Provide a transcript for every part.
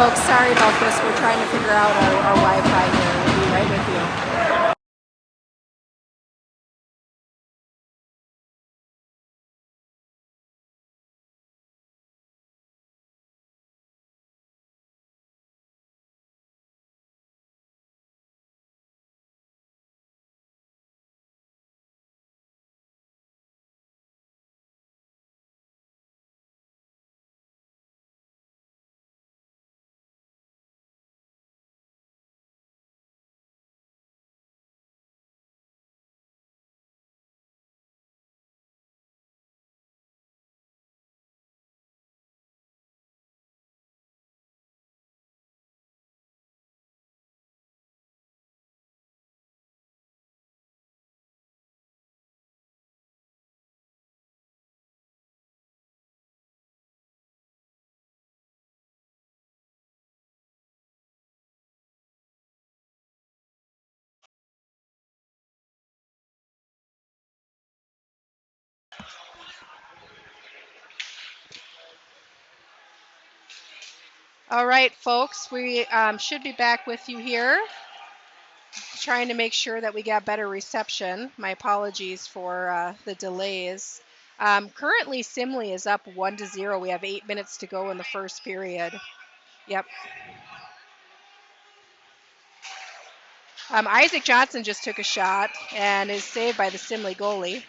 folks. Sorry about this. We're trying to figure out our Wi-Fi here. We'll be right with you. All right, folks. We should be back with you here. Trying to make sure that we got better reception. My apologies for the delays. Currently, Simley is up 1-0. We have 8 minutes to go in the first period. Yep. Isaac Johnson just took a shot and is saved by the Simley goalie.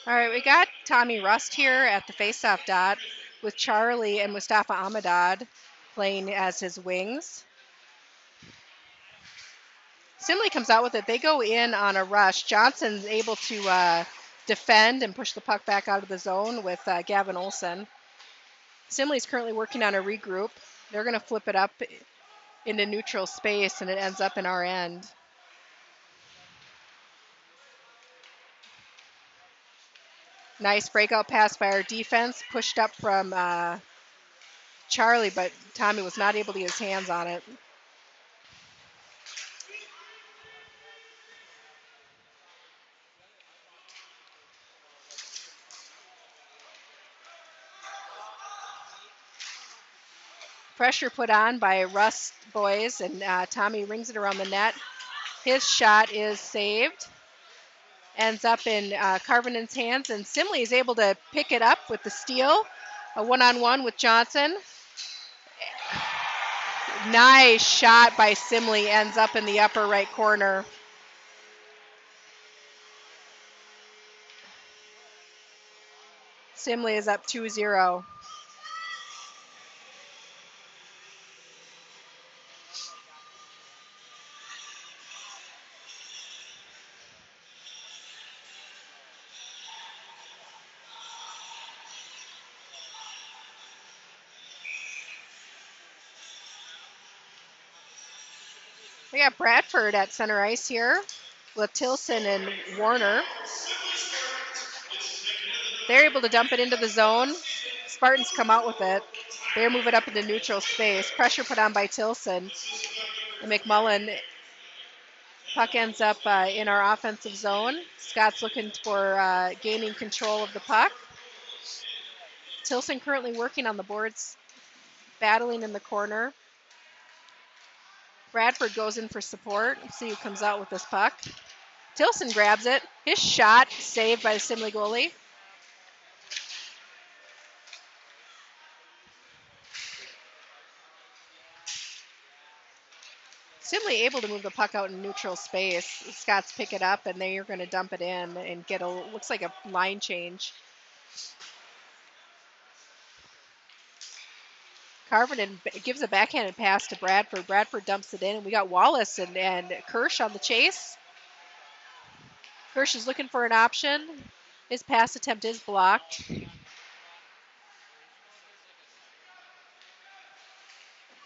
All right, we got Tommy Rust here at the faceoff dot with Charlie and Mustafa Ahmadad playing as his wings. Simley comes out with it. They go in on a rush. Johnson's able to defend and push the puck back out of the zone with Gavin Olsen. Simley's currently working on a regroup. They're going to flip it up into neutral space, and it ends up in our end. Nice breakout pass by our defense, pushed up from Charlie, but Tommy was not able to get his hands on it. Pressure put on by Rust boys, and Tommy rings it around the net. His shot is saved. Ends up in Carvinen's hands, and Simley is able to pick it up with the steal. A one-on-one with Johnson. Nice shot by Simley, ends up in the upper right corner. Simley is up 2-0. We got Bradford at center ice here with Tilson and Warner. They're able to dump it into the zone. Spartans come out with it. They move it up into neutral space. Pressure put on by Tilson. And McMullen. Puck ends up in our offensive zone. Scott's looking for gaining control of the puck. Tilson currently working on the boards, battling in the corner. Bradford goes in for support. Let's see who comes out with this puck. Tilson grabs it. His shot saved by the Simley goalie. Simley able to move the puck out in neutral space. Scots pick it up, and they're going to dump it in and get looks like a line change. Carvinen gives a backhanded pass to Bradford. Bradford dumps it in, and we got Wallace and Kirsch on the chase. Kirsch is looking for an option. His pass attempt is blocked.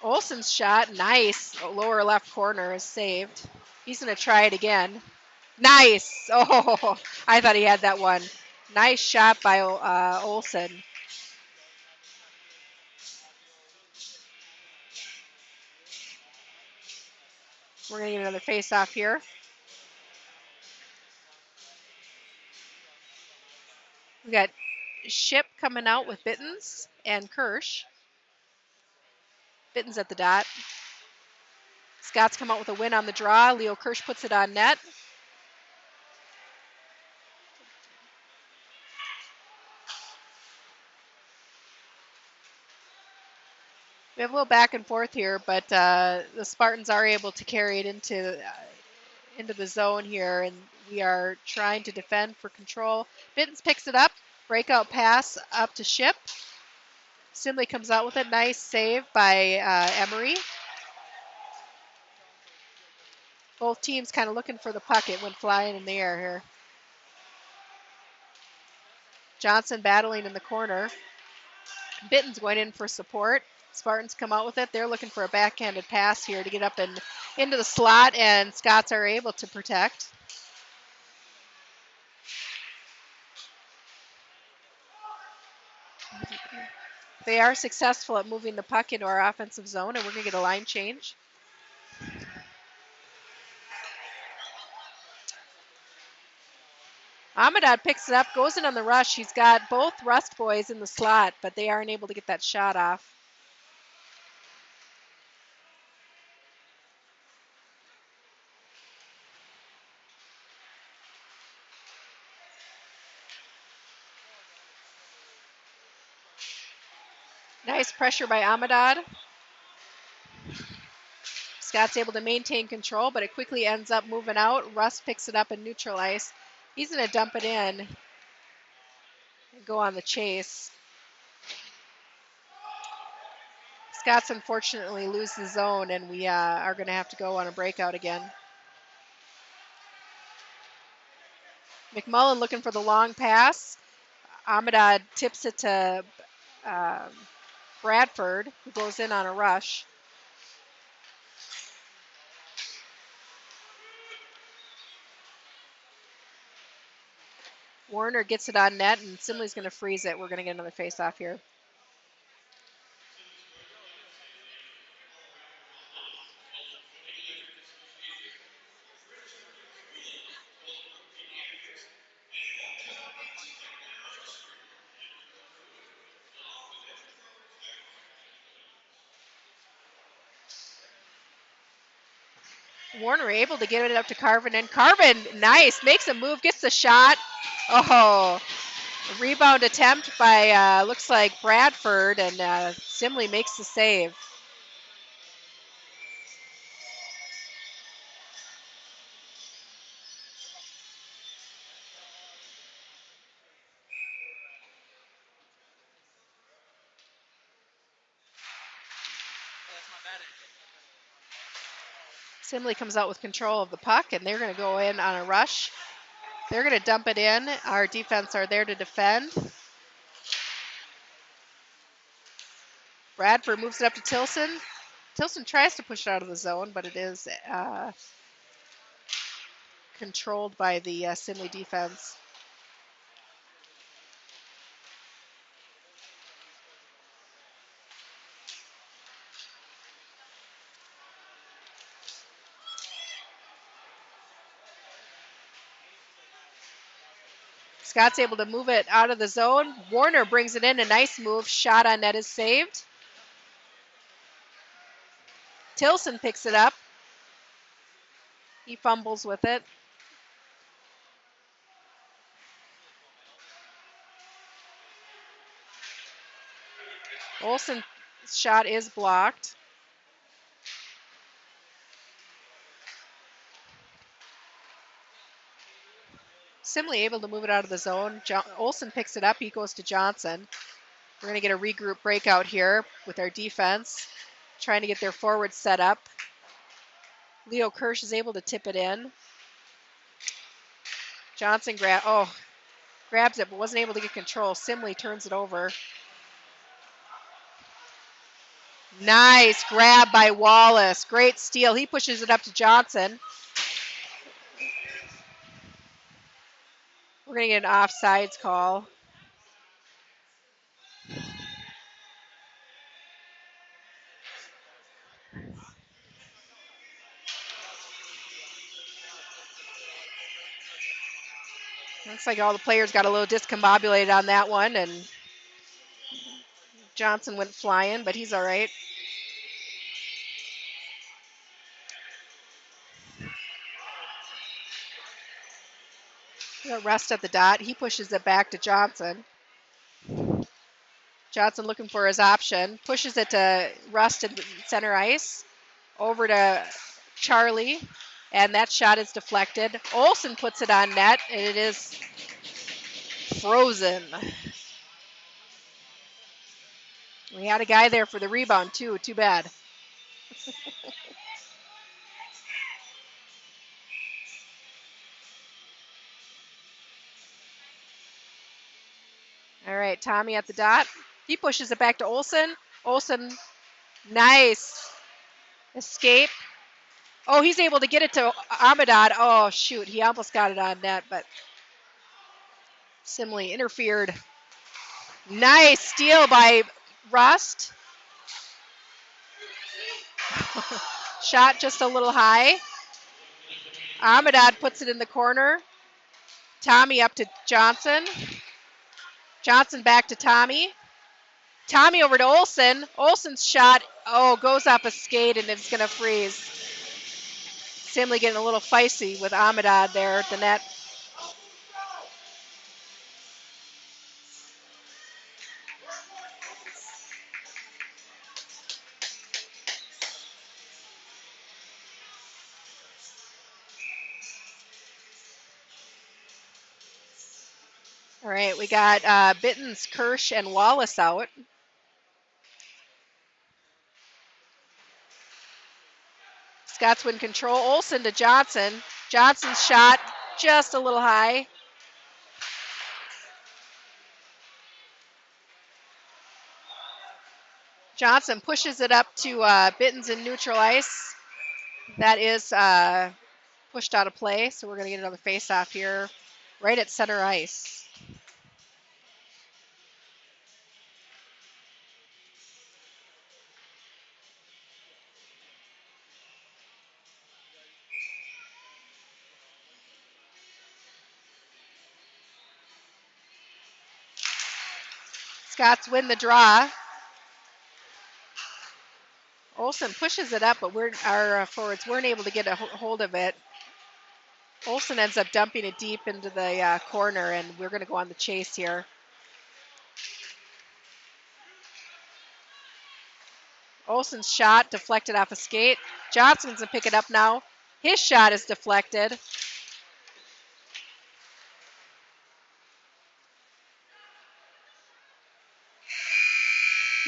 Olsen's shot, nice. Lower left corner is saved. He's going to try it again. Nice. Oh, I thought he had that one. Nice shot by Olsen. We're going to get another face-off here. We got Ship coming out with Bittens and Kirsch. Bittens at the dot. Scots come out with a win on the draw. Leo Kirsch puts it on net. We have a little back and forth here, but the Spartans are able to carry it into the zone here, and we are trying to defend for control. Bittens picks it up. Breakout pass up to Ship. Simley comes out with a nice save by Emery. Both teams kind of looking for the puck. It went flying in the air here. Johnson battling in the corner. Bittens going in for support. Spartans come out with it. They're looking for a backhanded pass here to get up and into the slot, and Scots are able to protect. They are successful at moving the puck into our offensive zone, and we're going to get a line change. Amadad picks it up, goes in on the rush. He's got both Rust boys in the slot, but they aren't able to get that shot off. Nice pressure by Amadad. Scott's able to maintain control, but it quickly ends up moving out. Rust picks it up in neutral ice. He's going to dump it in and go on the chase. Scots unfortunately lose the zone, and we are going to have to go on a breakout again. McMullen looking for the long pass. Amadad tips it to Bradford, who goes in on a rush. Warner gets it on net, and Simley's going to freeze it. We're going to get another face-off here. Warner able to get it up to Carvin, and Carvin, nice, makes a move, gets the shot. Oh, a rebound attempt by, looks like Bradford, and Simley makes the save. Simley comes out with control of the puck, and they're going to go in on a rush. They're going to dump it in. Our defense are there to defend. Bradford moves it up to Tilson. Tilson tries to push it out of the zone, but it is controlled by the Simley defense. Scott's able to move it out of the zone. Warner brings it in. A nice move. Shot on net is saved. Tilson picks it up. He fumbles with it. Olsen's shot is blocked. Simley able to move it out of the zone. Olsen picks it up. He goes to Johnson. We're going to get a regroup breakout here with our defense, trying to get their forward set up. Leo Kirsch is able to tip it in. Johnson grabs it, but wasn't able to get control. Simley turns it over. Nice grab by Wallace. Great steal. He pushes it up to Johnson. We're going to get an offsides call. Looks like all the players got a little discombobulated on that one, and Johnson went flying, but he's all right. Rust at the dot. He pushes it back to Johnson. Johnson looking for his option. Pushes it to Rust in center ice. Over to Charlie. And that shot is deflected. Olsen puts it on net, and it is frozen. We had a guy there for the rebound, too. Too bad. All right, Tommy at the dot. He pushes it back to Olsen. Olsen, nice escape. Oh, he's able to get it to Amadad. Oh, shoot. He almost got it on net, but Simley interfered. Nice steal by Rust. Shot just a little high. Amadad puts it in the corner. Tommy up to Johnson. Johnson back to Tommy. Tommy over to Olsen. Olsen's shot, goes off a skate and it's going to freeze. Simley getting a little feisty with Amadad there at the net. All right, we got Bittens, Kirsch, and Wallace out. Scots win control. Olsen to Johnson. Johnson's shot just a little high. Johnson pushes it up to Bittens in neutral ice. That is pushed out of play, so we're going to get another face-off here right at center ice. Scots win the draw. Olsen pushes it up, but our forwards weren't able to get a hold of it. Olsen ends up dumping it deep into the corner, and we're going to go on the chase here. Olsen's shot deflected off a skate. Johnson's going to pick it up now. His shot is deflected.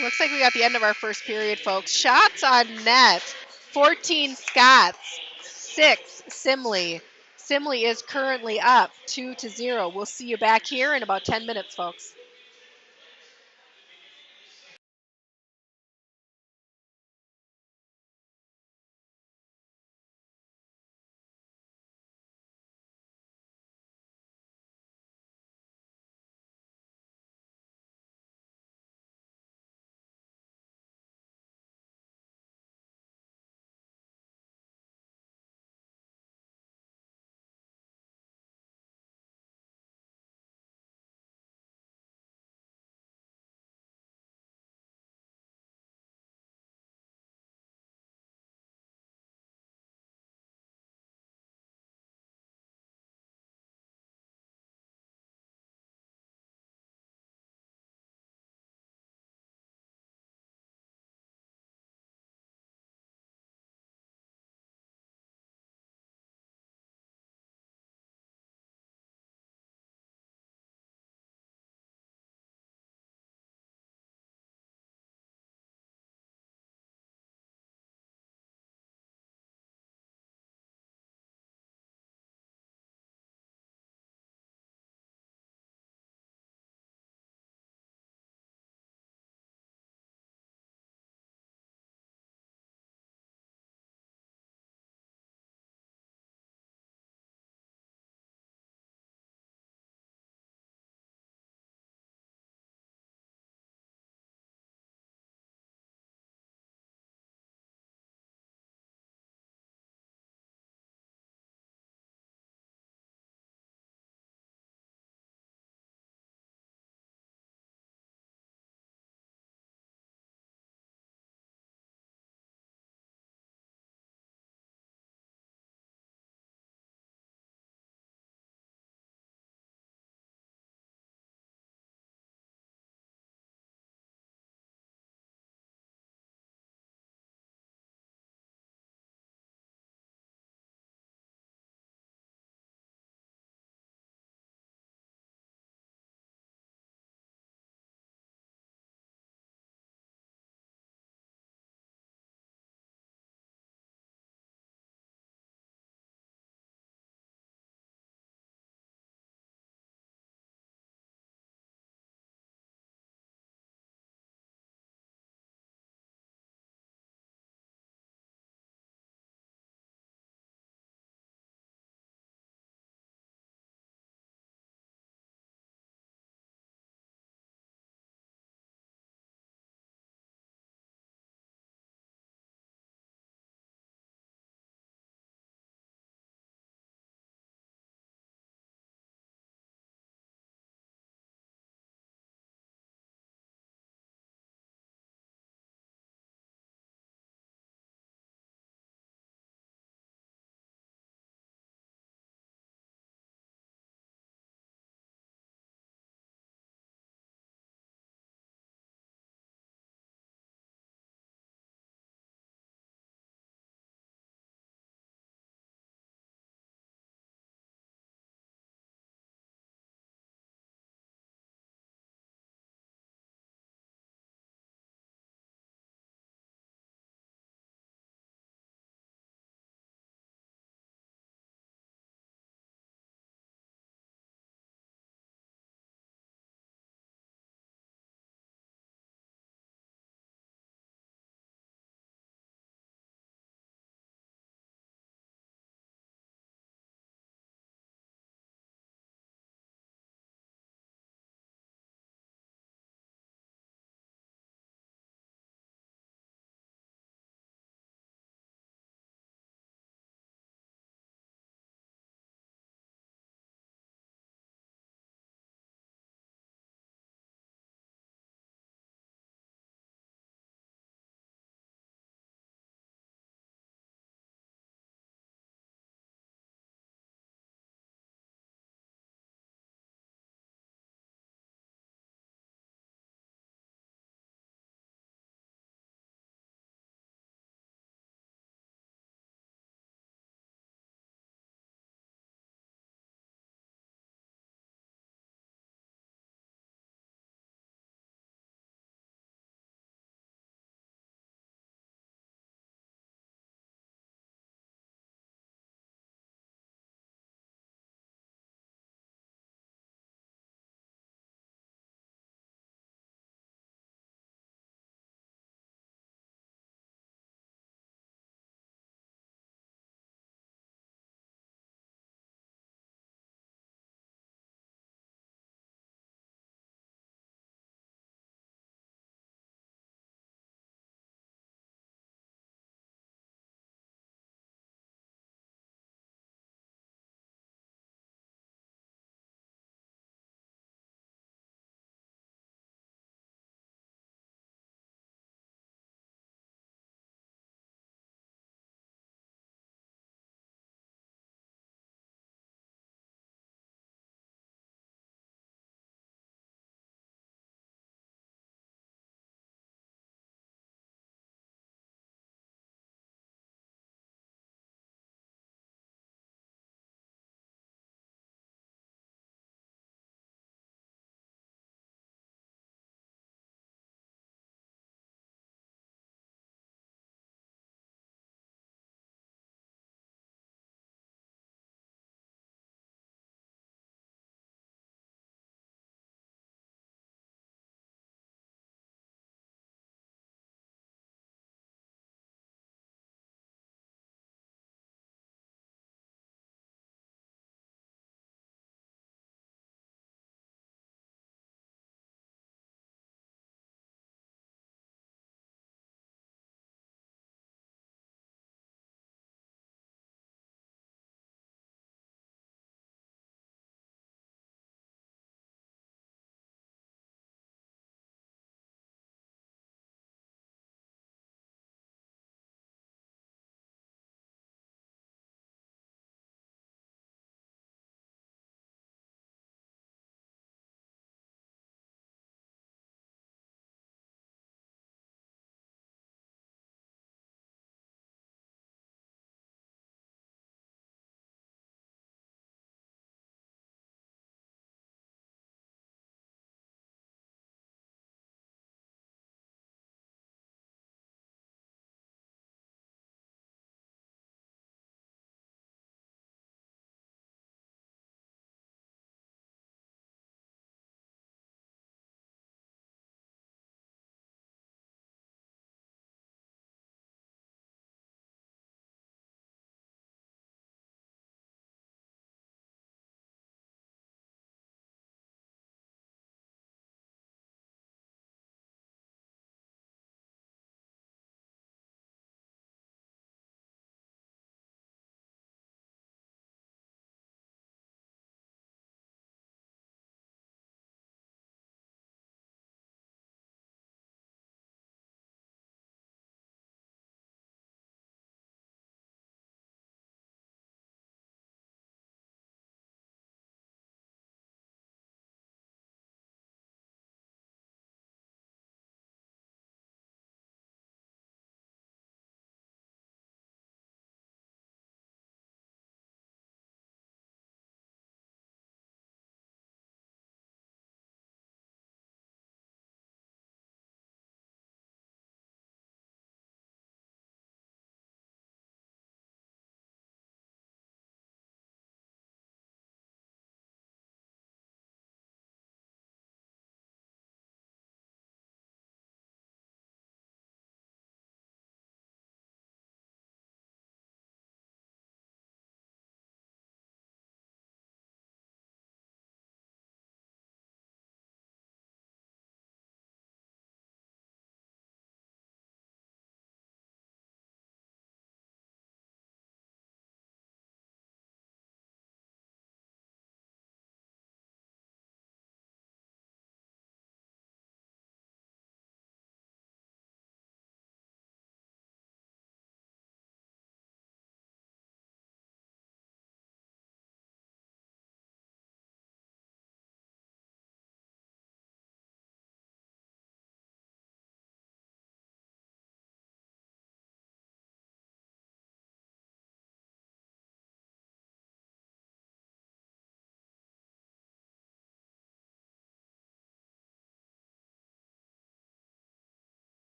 Looks like we got the end of our first period, folks. Shots on net. 14 Scots, 6 Simley. Simley is currently up 2-0. We'll see you back here in about 10 minutes, folks.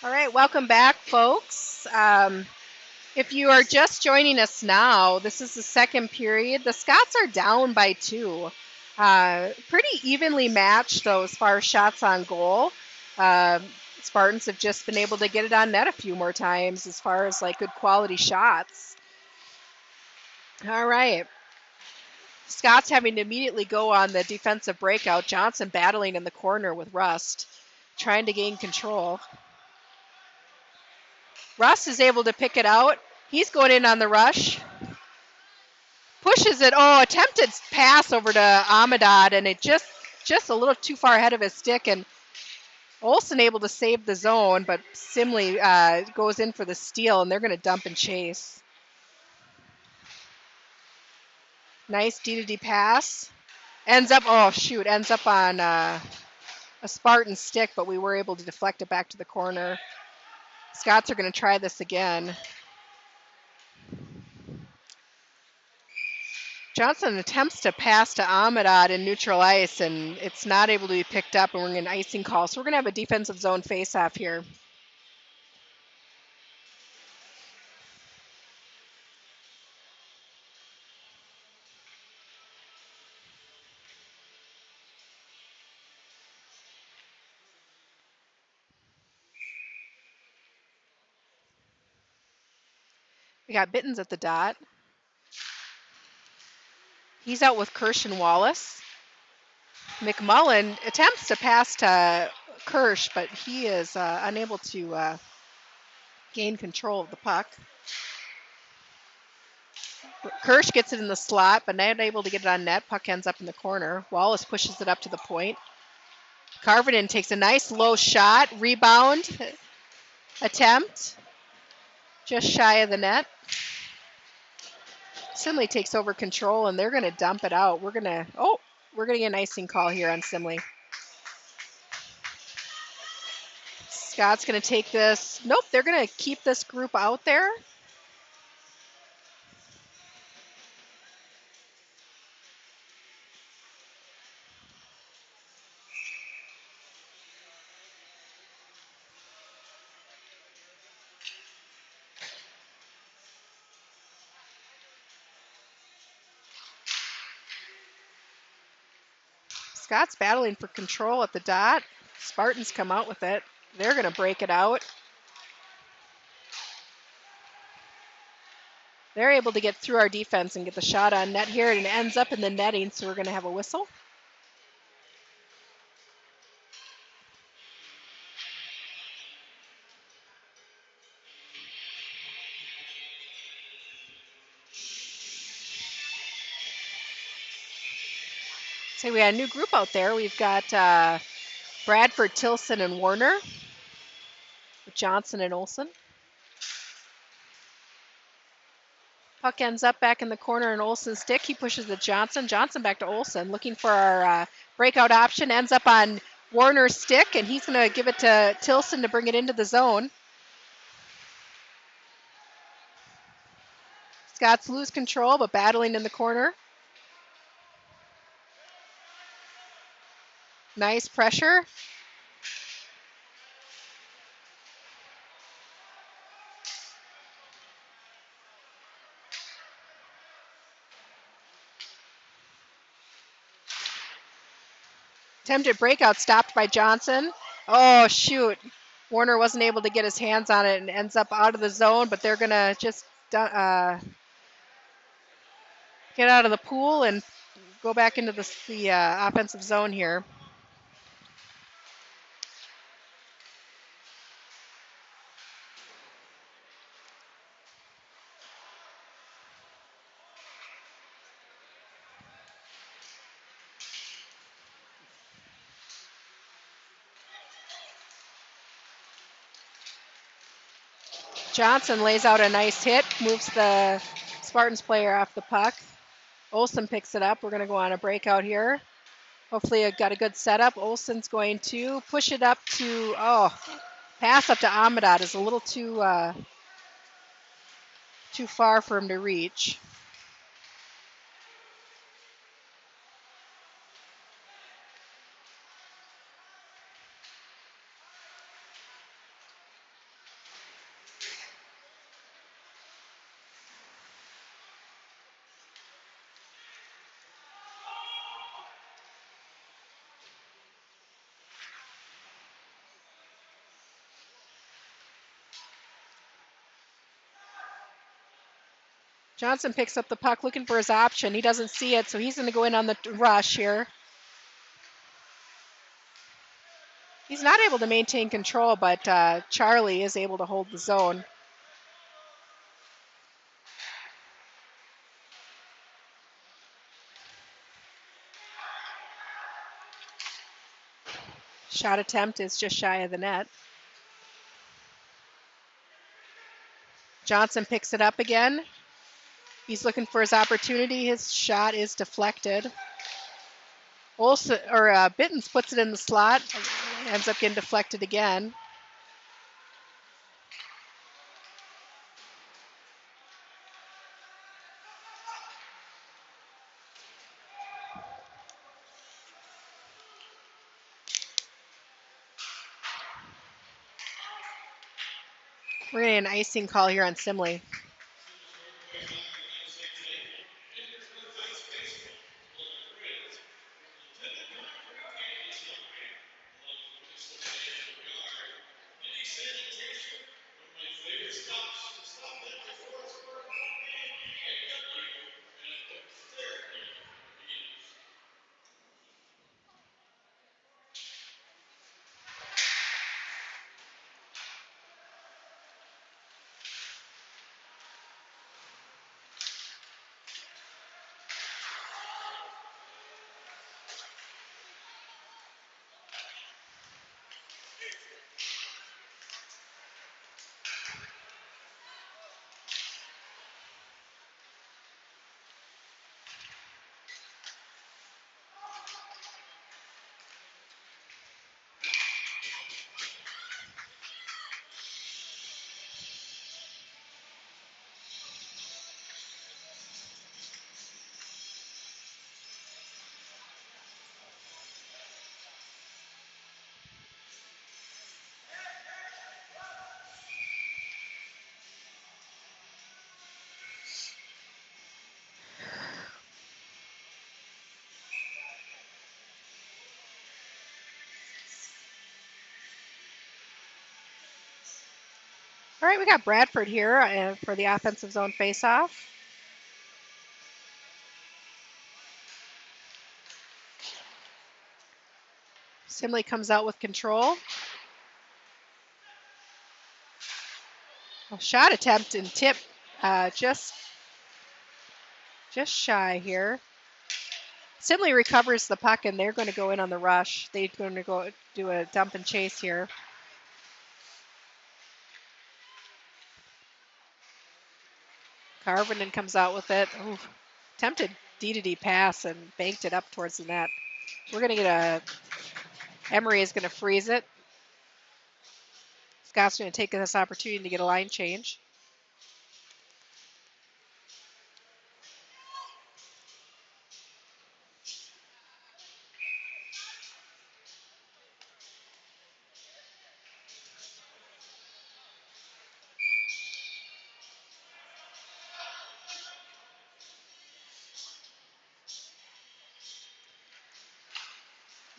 All right, welcome back, folks. If you are just joining us now, this is the second period. The Scots are down by 2. Pretty evenly matched, though, as far as shots on goal. Spartans have just been able to get it on net a few more times as far as like good quality shots. All right. Scots having to immediately go on the defensive breakout. Johnson battling in the corner with Rust, trying to gain control. Rust is able to pick it out. He's going in on the rush. Pushes it. Oh, attempted pass over to Amadad, and it just a little too far ahead of his stick. And Olsen able to save the zone, but Simley goes in for the steal, and they're going to dump and chase. Nice D-to-D pass. Ends up on a Spartan stick, but we were able to deflect it back to the corner. Scots are going to try this again. Johnson attempts to pass to Amadad in neutral ice, and it's not able to be picked up, and we're going to get an icing call. So we're going to have a defensive zone face-off here. We got Bittens at the dot. He's out with Kirsch and Wallace. McMullen attempts to pass to Kirsch, but he is unable to gain control of the puck. Kirsch gets it in the slot, but not able to get it on net. Puck ends up in the corner. Wallace pushes it up to the point. Carvinen takes a nice low shot. Rebound attempt. Just shy of the net. Simley takes over control, and they're going to dump it out. We're going to get an icing call here on Simley. Scott's going to take this. Nope, they're going to keep this group out there. Scott's battling for control at the dot. Spartans come out with it. They're going to break it out. They're able to get through our defense and get the shot on net here, and it ends up in the netting, so we're going to have a whistle. So we got a new group out there. We've got Bradford, Tilson, and Warner, with Johnson and Olsen. Puck ends up back in the corner in Olsen's stick. He pushes the Johnson. Johnson back to Olsen, looking for our breakout option. Ends up on Warner's stick, and he's going to give it to Tilson to bring it into the zone. Scots lose control, but battling in the corner. Nice pressure. Attempted breakout stopped by Johnson. Oh, shoot. Warner wasn't able to get his hands on it and ends up out of the zone, but they're going to just get out of the pool and go back into the offensive zone here. Johnson lays out a nice hit, moves the Spartans player off the puck. Olsen picks it up. We're going to go on a breakout here. Hopefully I got a good setup. Olsen's going to push it up to, pass up to Amadad is a little too far for him to reach. Johnson picks up the puck looking for his option. He doesn't see it, so he's going to go in on the rush here. He's not able to maintain control, but Charlie is able to hold the zone. Shot attempt is just shy of the net. Johnson picks it up again. He's looking for his opportunity. His shot is deflected. Bittens puts it in the slot. Ends up getting deflected again. We're getting an icing call here on Simley. All right, we got Bradford here for the offensive zone faceoff. Simley comes out with control. A shot attempt and tip just shy here. Simley recovers the puck, and they're going to go in on the rush. They're going to go do a dump and chase here. Carvenden comes out with it. Ooh, attempted D-to-D pass and banked it up towards the net. We're going to get Emery is going to freeze it. Scott's going to take this opportunity to get a line change.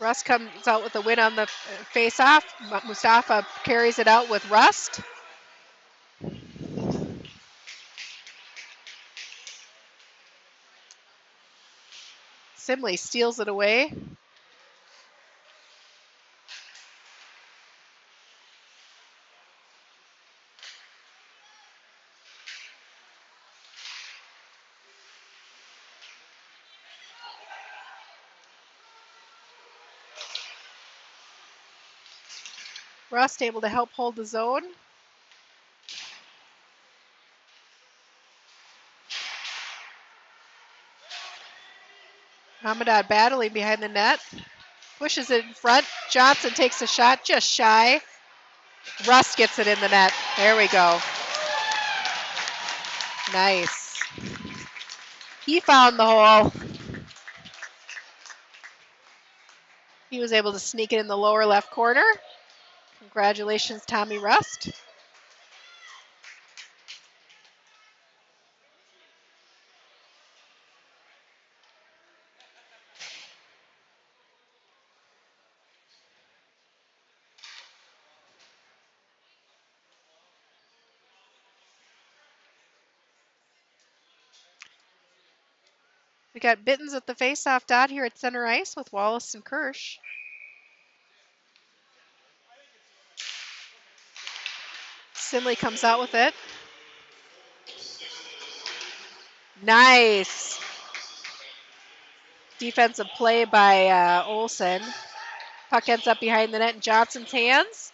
Rust comes out with a win on the face-off. Mustafa carries it out with Rust. Simley steals it away. Rust able to help hold the zone. Hamadad battling behind the net. Pushes it in front. Johnson takes a shot just shy. Rust gets it in the net. There we go. Nice. He found the hole. He was able to sneak it in the lower left corner. Congratulations, Tommy Rust. We got Bittens at the face-off dot here at center ice with Wallace and Kirsch. Simley comes out with it. Nice defensive play by Olsen. Puck ends up behind the net in Johnson's hands.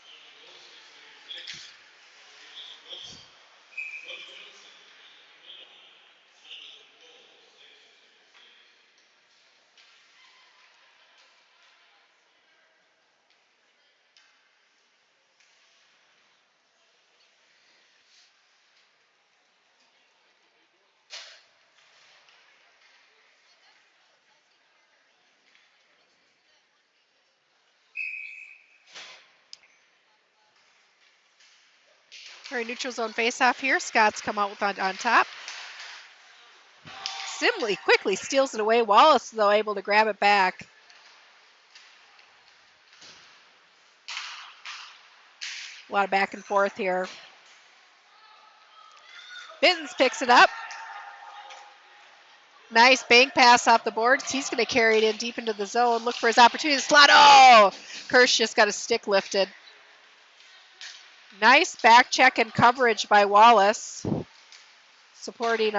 All right, neutral zone face-off here. Scots come out with on top. Simley quickly steals it away. Wallace, though, able to grab it back. A lot of back and forth here. Bittens picks it up. Nice bank pass off the boards. He's going to carry it in deep into the zone. Look for his opportunity to slot. Oh! Kirsch just got a stick lifted. Nice back check and coverage by Wallace. Supporting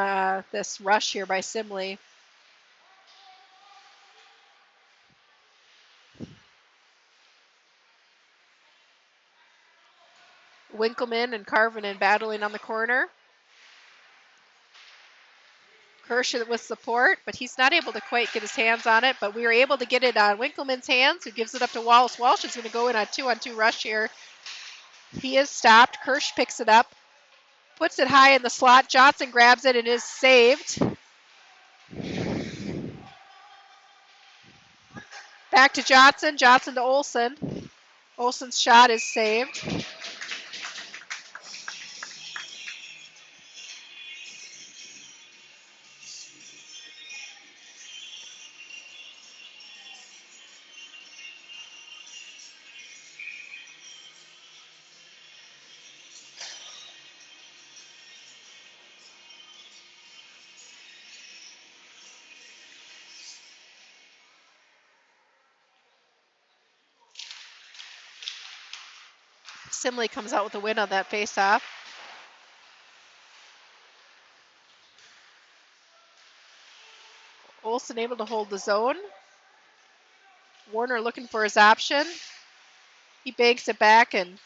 this rush here by Simley. Winkleman and Carvinen battling on the corner. Kirsch with support, but he's not able to quite get his hands on it, but we were able to get it on Winkleman's hands, who gives it up to Wallace. Walsh is going to go in on 2-on-2 rush here. He is stopped. Kirsch picks it up, puts it high in the slot. Johnson grabs it and is saved. Back to Johnson. Johnson to Olsen. Olsen's shot is saved. Simley comes out with a win on that faceoff. Olsen able to hold the zone. Warner looking for his option. He banks it back and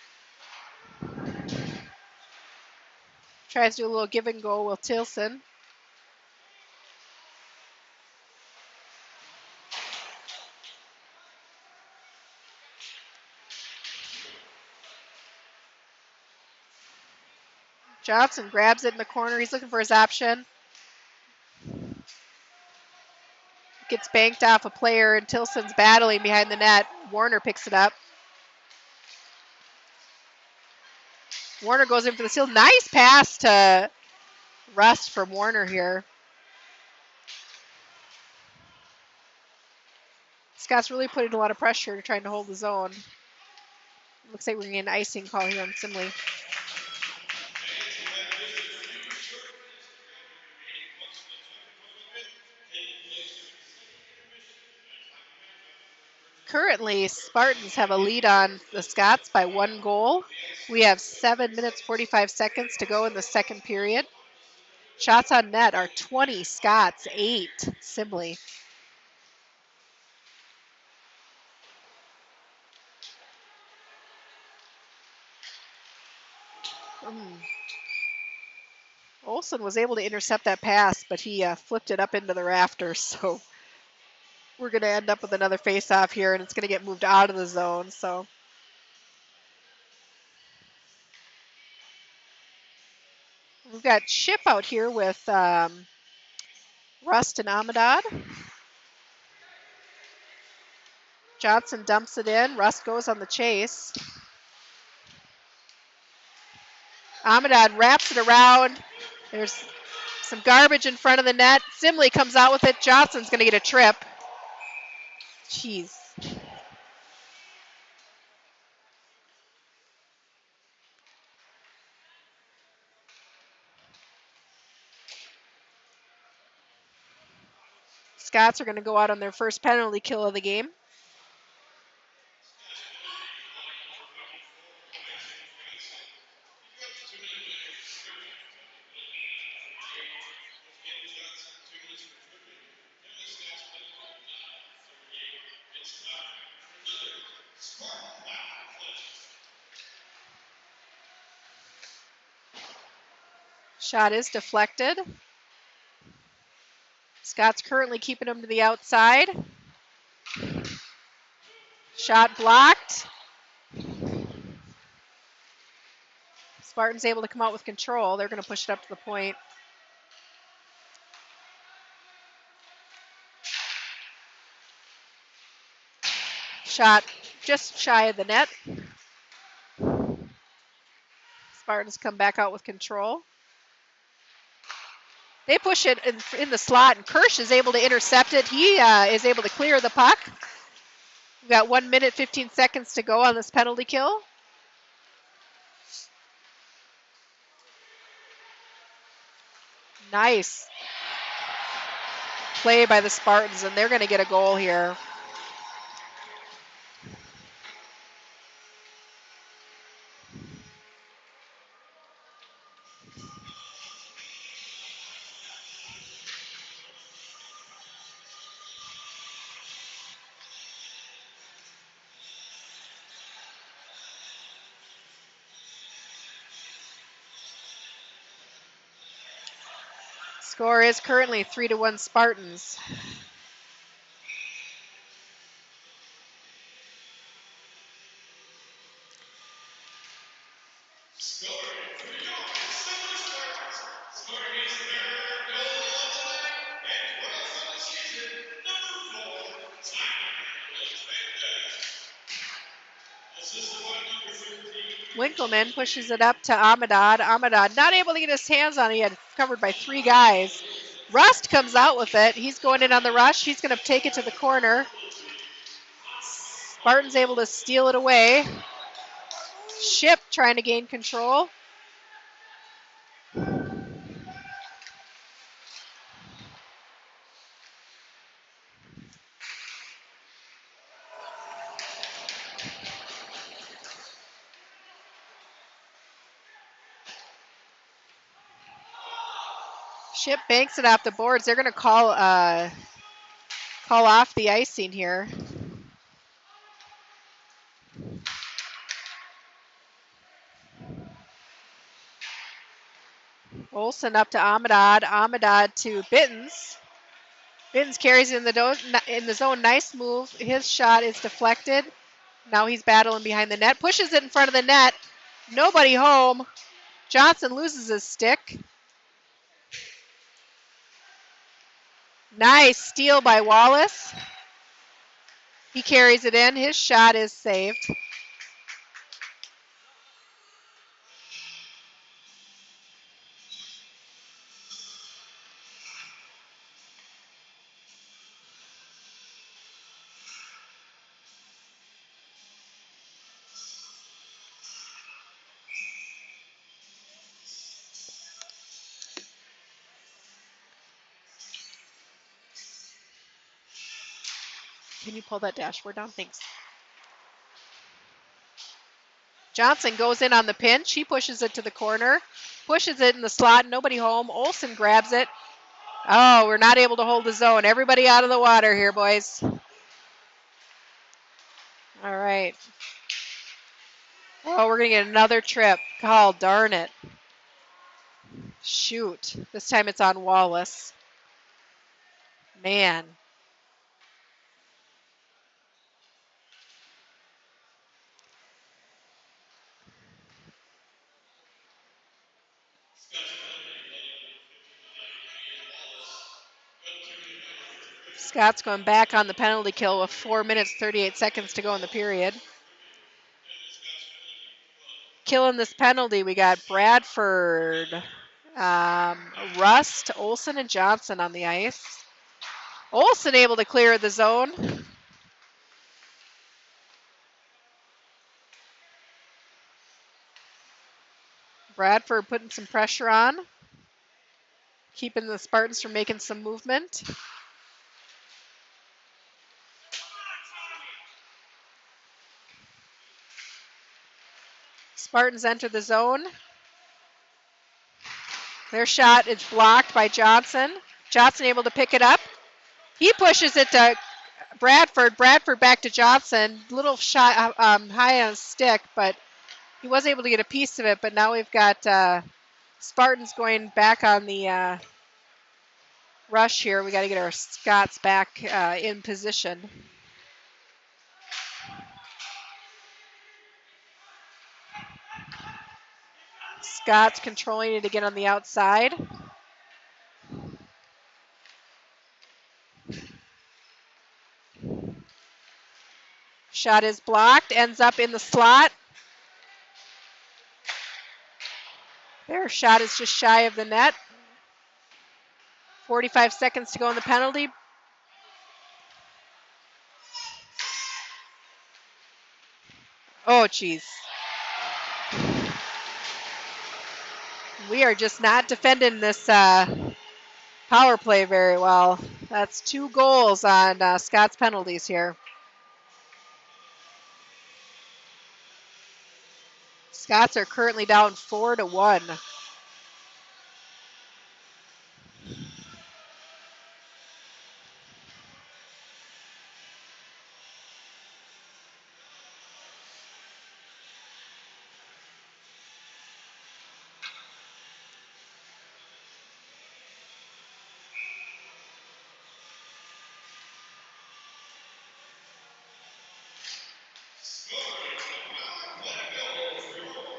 tries to do a little give and go with Tilson. Johnson grabs it in the corner. He's looking for his option. Gets banked off a player, and Tilson's battling behind the net. Warner picks it up. Warner goes in for the steal. Nice pass to Rust from Warner here. Scott's really putting a lot of pressure trying to hold the zone. Looks like we're getting an icing call here on Simley. Currently, Spartans have a lead on the Scots by 1 goal. We have 7 minutes, 45 seconds to go in the second period. Shots on net are 20 Scots, 8 Simley. Olsen was able to intercept that pass, but he flipped it up into the rafters. So we're going to end up with another face-off here, and it's going to get moved out of the zone. So we've got Chip out here with Rust and Amadad. Johnson dumps it in. Rust goes on the chase. Amadad wraps it around. There's some garbage in front of the net. Simley comes out with it. Johnson's going to get a trip. Jeez. Scots are going to go out on their first penalty kill of the game. Shot is deflected. Scott's currently keeping him to the outside. Shot blocked. Spartans able to come out with control. They're going to push it up to the point. Shot just shy of the net. Spartans come back out with control. They push it in the slot, and Kirsch is able to intercept it. He is able to clear the puck. We've got 1 minute, 15 seconds to go on this penalty kill. Nice play by the Spartans, and they're going to get a goal here. Score is currently 3-1 Spartans. Winkleman pushes it up to Amadad. Amadad not able to get his hands on it. He had covered by 3 guys. Rust comes out with it. He's going in on the rush. He's going to take it to the corner. Spartan's able to steal it away. Ship trying to gain control. Ship banks it off the boards. They're going to call off the icing here. Olsen up to Amadad. Amadad to Bittens. Bittens carries it in the zone. Nice move. His shot is deflected. Now he's battling behind the net. Pushes it in front of the net. Nobody home. Johnson loses his stick. Nice steal by Wallace. He carries it in. His shot is saved. Can you pull that dashboard down? Thanks. Johnson goes in on the pinch. He pushes it to the corner. Pushes it in the slot. Nobody home. Olsen grabs it. Oh, we're not able to hold the zone. Everybody out of the water here, boys. All right. Oh, we're going to get another trip. Oh, darn it. Shoot. This time it's on Wallace. Man. Scott's going back on the penalty kill with 4 minutes, 38 seconds to go in the period. Killing this penalty, we got Bradford, Rust, Olsen, and Johnson on the ice. Olsen able to clear the zone. Bradford putting some pressure on, keeping the Spartans from making some movement. Spartans enter the zone. Their shot is blocked by Johnson. Johnson able to pick it up. He pushes it to Bradford. Bradford back to Johnson. Little shot high on a stick, but he was able to get a piece of it. But now we've got Spartans going back on the rush here. We got to get our Scots back in position. Scots controlling it again on the outside. Shot is blocked, ends up in the slot. Their shot is just shy of the net. 45 seconds to go in the penalty. Oh, geez. We are just not defending this power play very well. That's 2 goals on Scott's penalties here. Scots are currently down 4-1.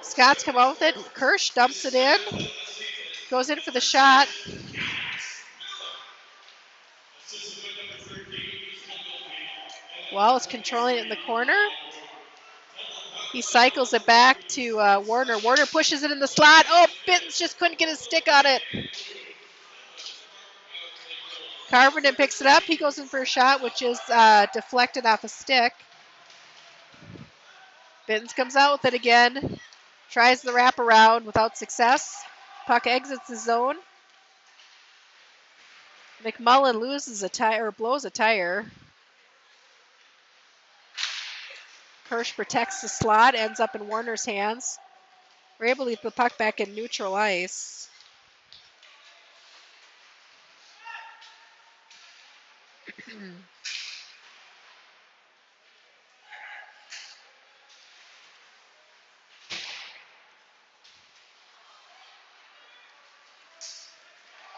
Scots come out with it. Kirsch dumps it in. Goes in for the shot. Wall is controlling it in the corner. He cycles it back to Warner. Warner pushes it in the slot. Oh, Bittens just couldn't get his stick on it. Carvenden picks it up. He goes in for a shot, which is deflected off a stick. Bittens comes out with it again. Tries the wraparound without success. Puck exits the zone. McMullen loses a tire, or blows a tire. Kirsch protects the slot, ends up in Warner's hands. We're able to get the puck back in neutral ice.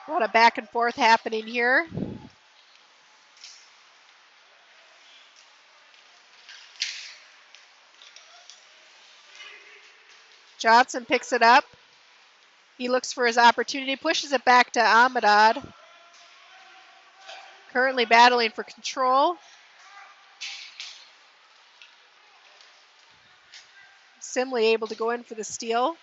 A lot of back and forth happening here. Johnson picks it up. He looks for his opportunity, pushes it back to Amadad. Currently battling for control. Simley able to go in for the steal.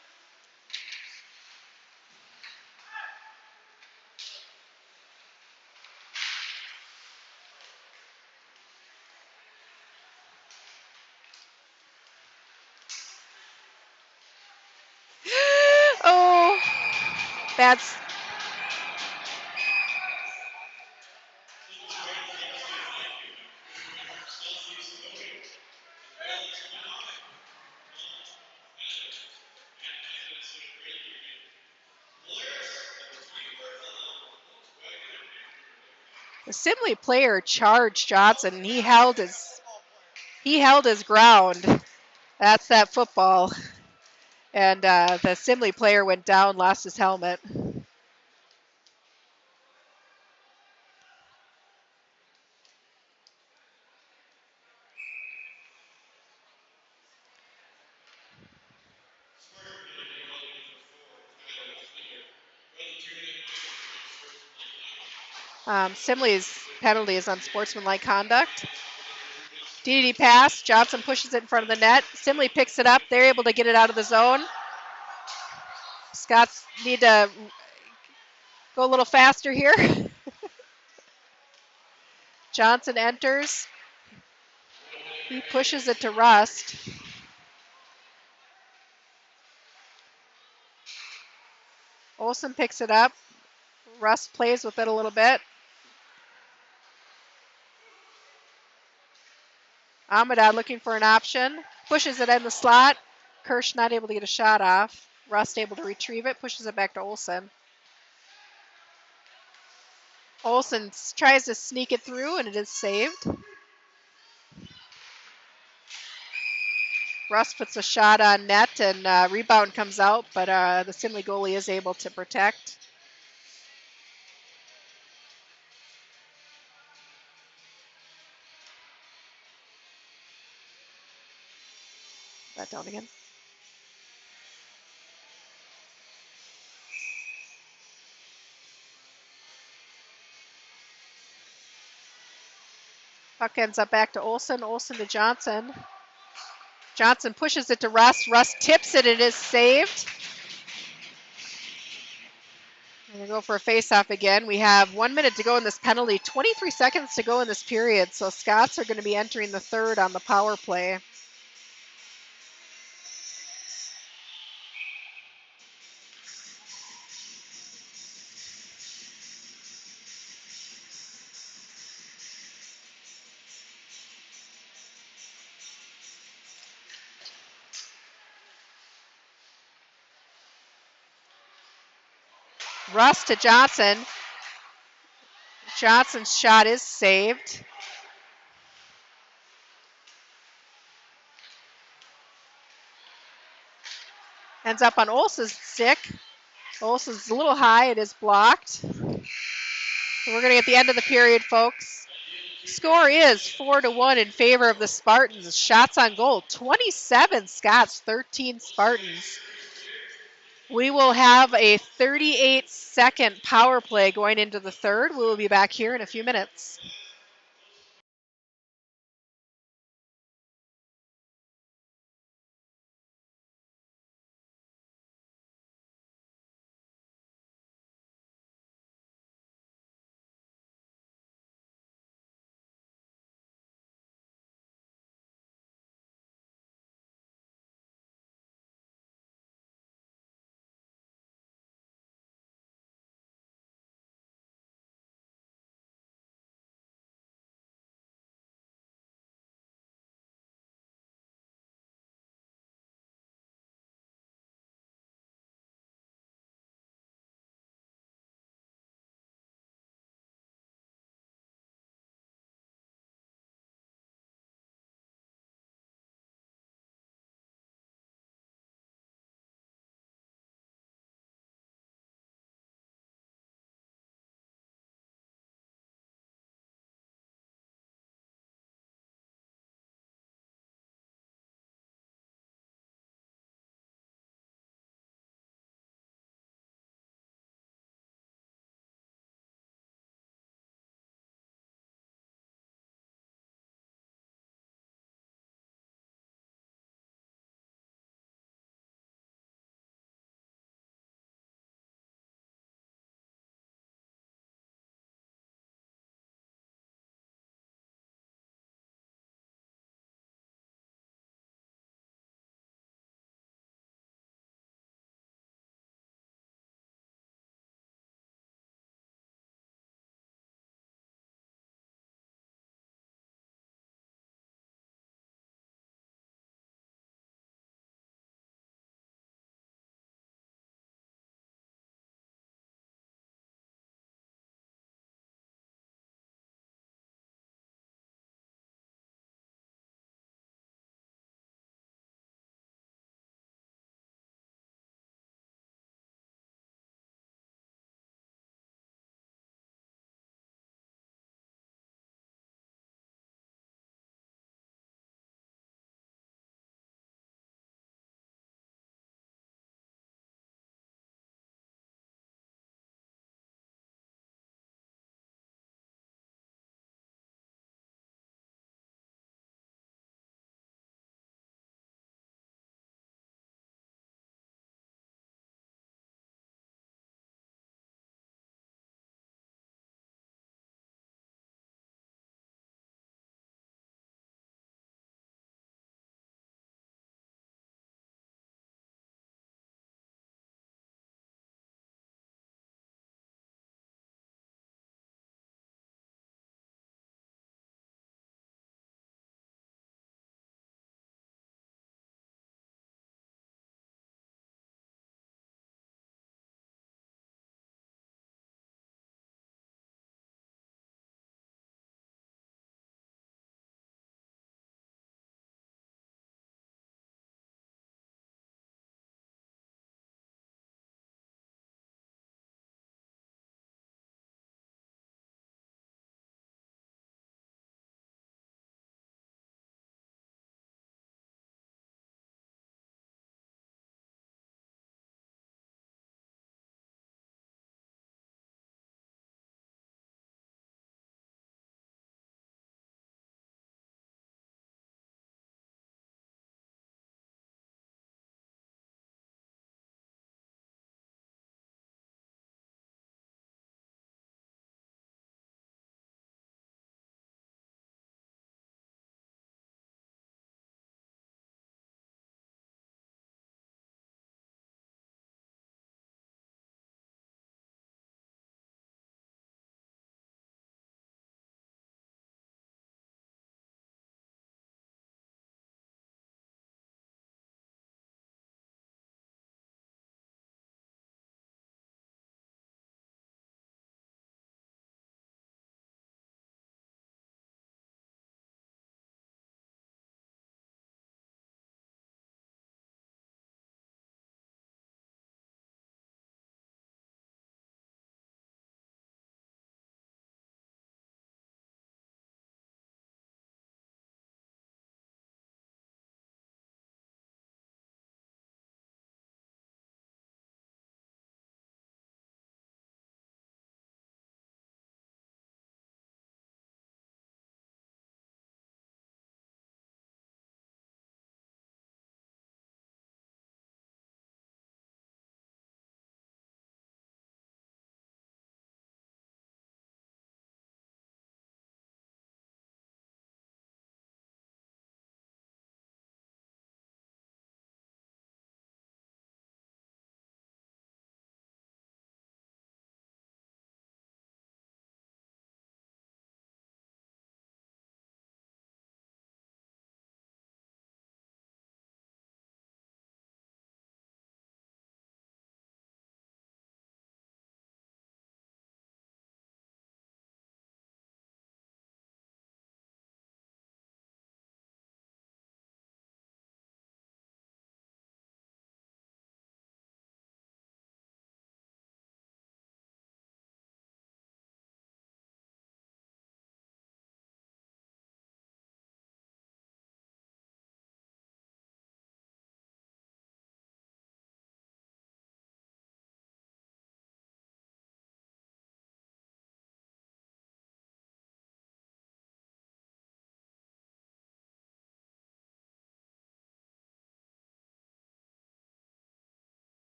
Oh, that's... The Simley player charged Johnson. He held his ground. That's that football. And the Simley player went down, lost his helmet. Simley's penalty is unsportsmanlike conduct. DD pass. Johnson pushes it in front of the net. Simley picks it up. They're able to get it out of the zone. Scots need to go a little faster here. Johnson enters. He pushes it to Rust. Olsen picks it up. Rust plays with it a little bit. Amadad looking for an option. Pushes it in the slot. Kirsch not able to get a shot off. Rust able to retrieve it, pushes it back to Olsen. Olsen tries to sneak it through, and it is saved. Rust puts a shot on net, and rebound comes out, but the Simley goalie is able to protect. That down again. Puck ends up back to Olsen. Olsen to Johnson. Johnson pushes it to Rust. Rust tips it. It is saved. We're going to go for a face-off again. We have 1 minute to go in this penalty, 23 seconds to go in this period. So Scots are going to be entering the third on the power play. Rust to Johnson. Johnson's shot is saved. Ends up on Olsen's stick. Olsen's a little high. It is blocked. So we're going to get the end of the period, folks. Score is 4-1 in favor of the Spartans. Shots on goal, 27 Scots, 13 Spartans. We will have a 38-second power play going into the third. We will be back here in a few minutes.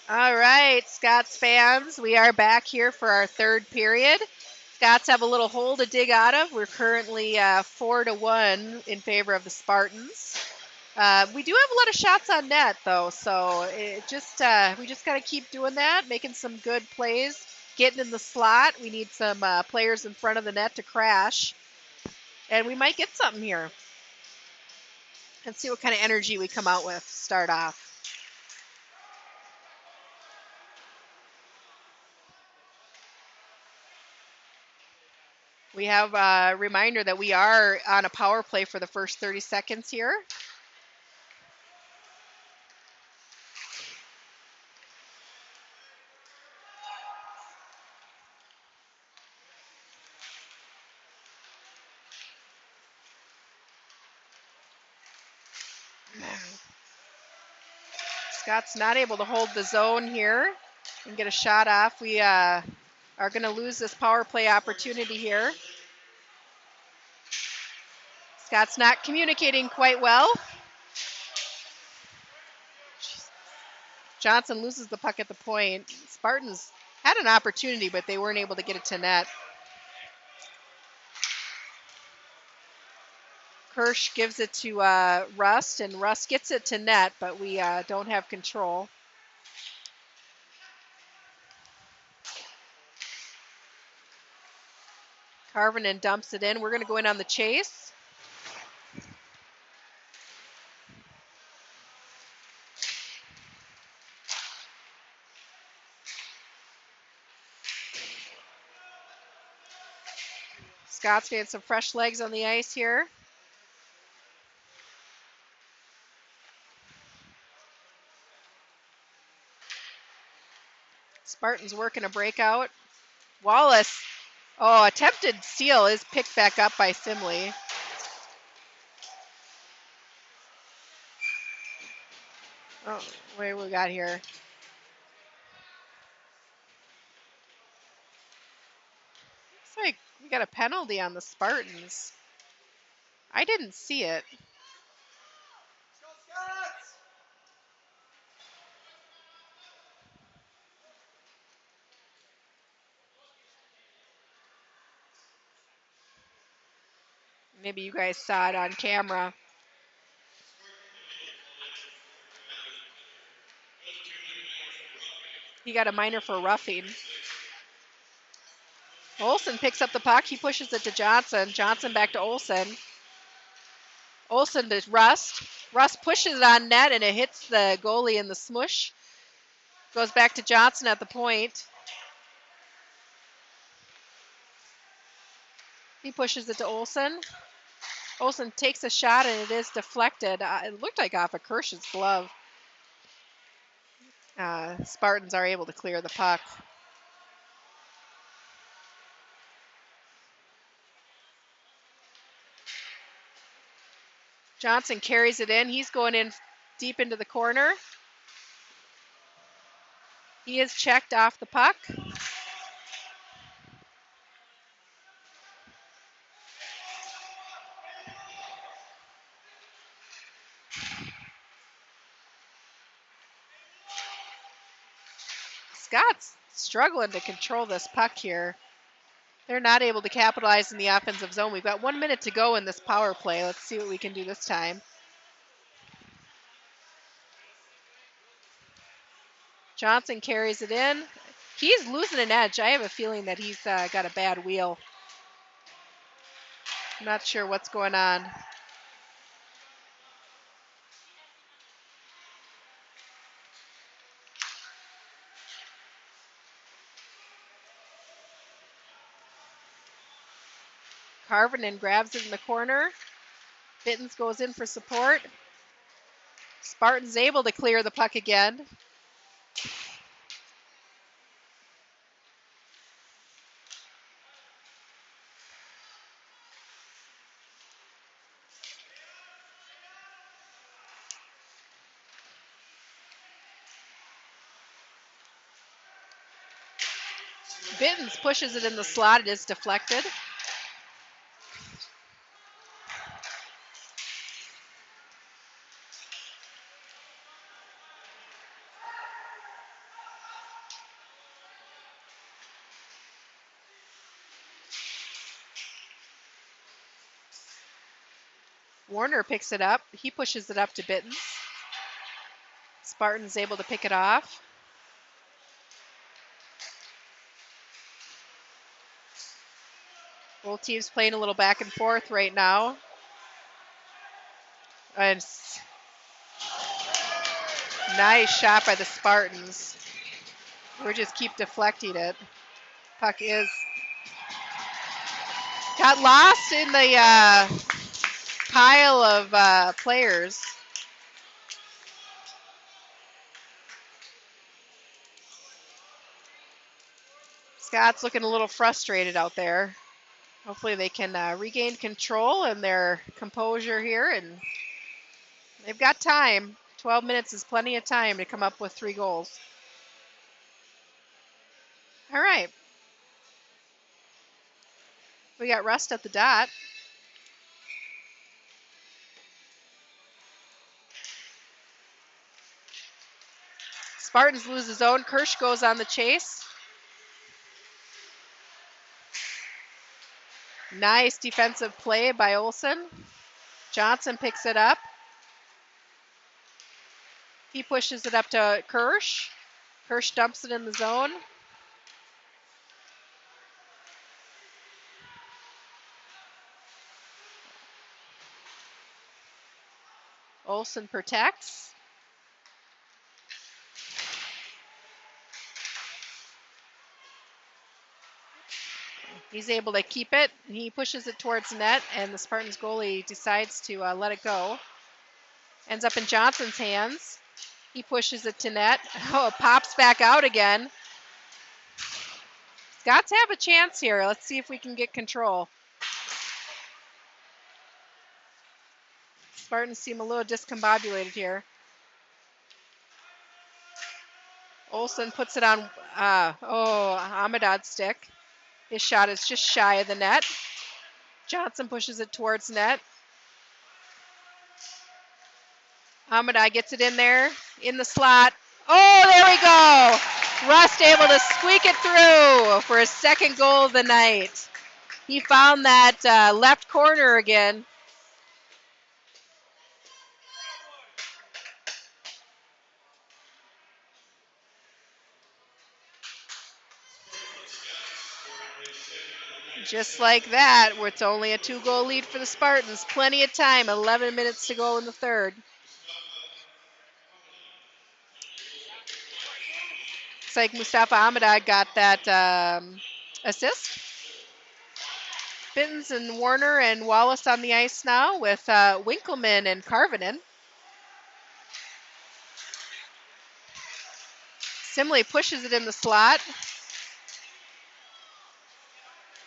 All right, Scots fans, we are back here for our third period. Scots have a little hole to dig out of. We're currently 4-1 in favor of the Spartans. We do have a lot of shots on net, though, so we just got to keep doing that, making some good plays, getting in the slot. We need some players in front of the net to crash, and we might get something here. Let's see what kind of energy we come out with to start off. We have a reminder that we are on a power play for the first 30 seconds here. Scott's not able to hold the zone here and get a shot off. We are going to lose this power play opportunity here. Scott's not communicating quite well. Johnson loses the puck at the point. Spartans had an opportunity, but they weren't able to get it to net. Kirsch gives it to Rust, and Rust gets it to net, but we don't have control. Carvinen dumps it in. We're going to go in on the chase. Scott's getting some fresh legs on the ice here. Spartans working a breakout. Wallace, attempted steal is picked back up by Simley. Oh, what do we got here? Looks like we got a penalty on the Spartans. I didn't see it. Maybe you guys saw it on camera. He got a minor for roughing. Olsen picks up the puck. He pushes it to Johnson. Johnson back to Olsen. Olsen to Rust. Rust pushes it on net, and it hits the goalie in the smush. Goes back to Johnson at the point. He pushes it to Olsen. Olsen takes a shot, and it is deflected. It looked like off of Kirsch's glove. Spartans are able to clear the puck. Johnson carries it in. He's going in deep into the corner. He is checked off the puck. Scott's struggling to control this puck here. They're not able to capitalize in the offensive zone. We've got 1 minute to go in this power play. Let's see what we can do this time. Johnson carries it in. He's losing an edge. I have a feeling that he's got a bad wheel. I'm not sure what's going on. Carvinen grabs it in the corner. Bittens goes in for support. Spartan's able to clear the puck again. Bittens pushes it in the slot. It is deflected. Warner picks it up. He pushes it up to Bittens. Spartan's able to pick it off. Both teams playing a little back and forth right now. And nice shot by the Spartans. We just keep deflecting it. Puck got lost in the pile of players. Scots looking a little frustrated out there. Hopefully they can regain control and their composure here, and they've got time. 12 minutes is plenty of time to come up with 3 goals. All right. We got Rust at the dot. Spartans lose his own. Kirsch goes on the chase. Nice defensive play by Olsen. Johnson picks it up. He pushes it up to Kirsch. Kirsch dumps it in the zone. Olsen protects. He's able to keep it. He pushes it towards net, and the Spartans goalie decides to let it go. Ends up in Johnson's hands. He pushes it to net. Oh, it pops back out again. Scots have a chance here. Let's see if we can get control. Spartans seem a little discombobulated here. Olsen puts it on, Ahmedad's stick. His shot is just shy of the net. Johnson pushes it towards net. Ahmedad gets it in there, in the slot. Oh, there we go. Rust able to squeak it through for his second goal of the night. He found that left corner again. Just like that, where it's only a 2-goal lead for the Spartans. Plenty of time, 11 minutes to go in the third. Looks like Mustafa Ahmedad got that assist. Bittens and Warner and Wallace on the ice now with Winkleman and Karvinen. Simley pushes it in the slot.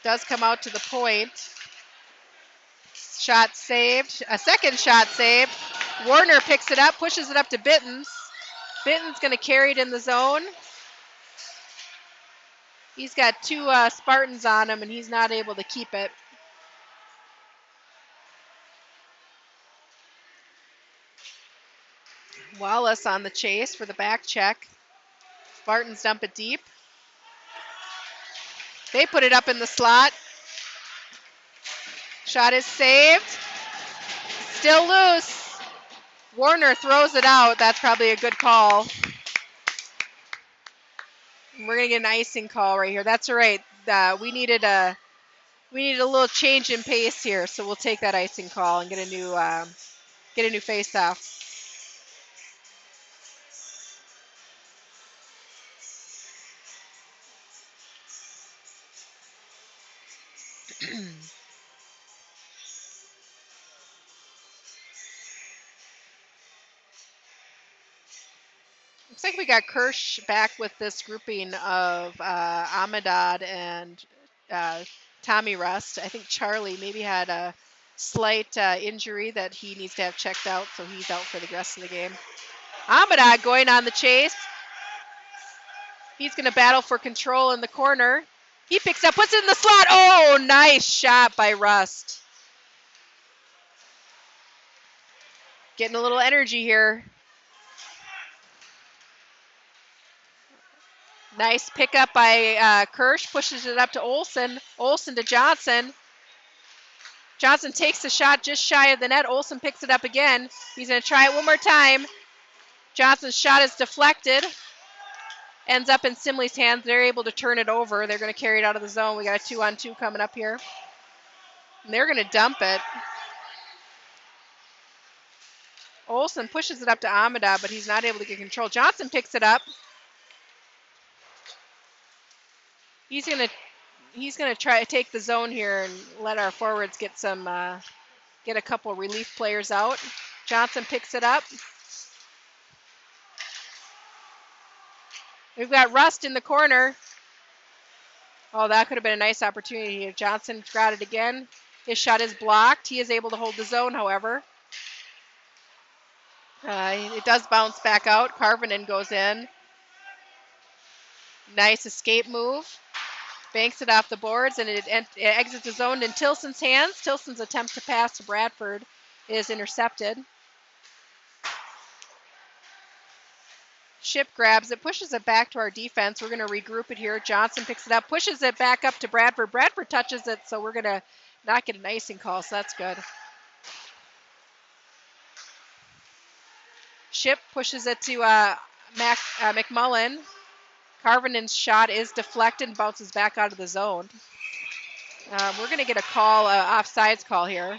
Does come out to the point. Shot saved. A second shot saved. Warner picks it up, pushes it up to Bittens. Bittens going to carry it in the zone. He's got 2 Spartans on him, and he's not able to keep it. Wallace on the chase for the back check. Spartans dump it deep. They put it up in the slot. Shot is saved. Still loose. Warner throws it out. That's probably a good call. We're going to get an icing call right here. That's all right. We needed a little change in pace here, so we'll take that icing call and get a new face-off. Looks like we got Kirsch back with this grouping of Ahmedad and Tommy Rust. I think Charlie maybe had a slight injury that he needs to have checked out, so he's out for the rest of the game. Ahmedad going on the chase. He's going to battle for control in the corner. He picks up, puts it in the slot. Oh, nice shot by Rust. Getting a little energy here. Nice pickup by Kirsch. Pushes it up to Olsen. Olsen to Johnson. Johnson takes the shot just shy of the net. Olsen picks it up again. He's going to try it one more time. Johnson's shot is deflected. Ends up in Simley's hands. They're able to turn it over. They're going to carry it out of the zone. We got a 2-on-2 coming up here. And they're going to dump it. Olsen pushes it up to Amada, but he's not able to get control. Johnson picks it up. He's going to try to take the zone here and let our forwards get a couple relief players out. Johnson picks it up. We've got Rust in the corner. Oh, that could have been a nice opportunity here. Johnson got it again. His shot is blocked. He is able to hold the zone, however. It does bounce back out. Karvinen goes in. Nice escape move. Banks it off the boards, and it exits the zone in Tilson's hands. Tilson's attempt to pass to Bradford is intercepted. Ship grabs it, pushes it back to our defense. We're going to regroup it here. Johnson picks it up, pushes it back up to Bradford. Bradford touches it, so we're going to not get an icing call, so that's good. Ship pushes it to McMullen. Karvinen's shot is deflected and bounces back out of the zone. We're going to get a call, offsides call here.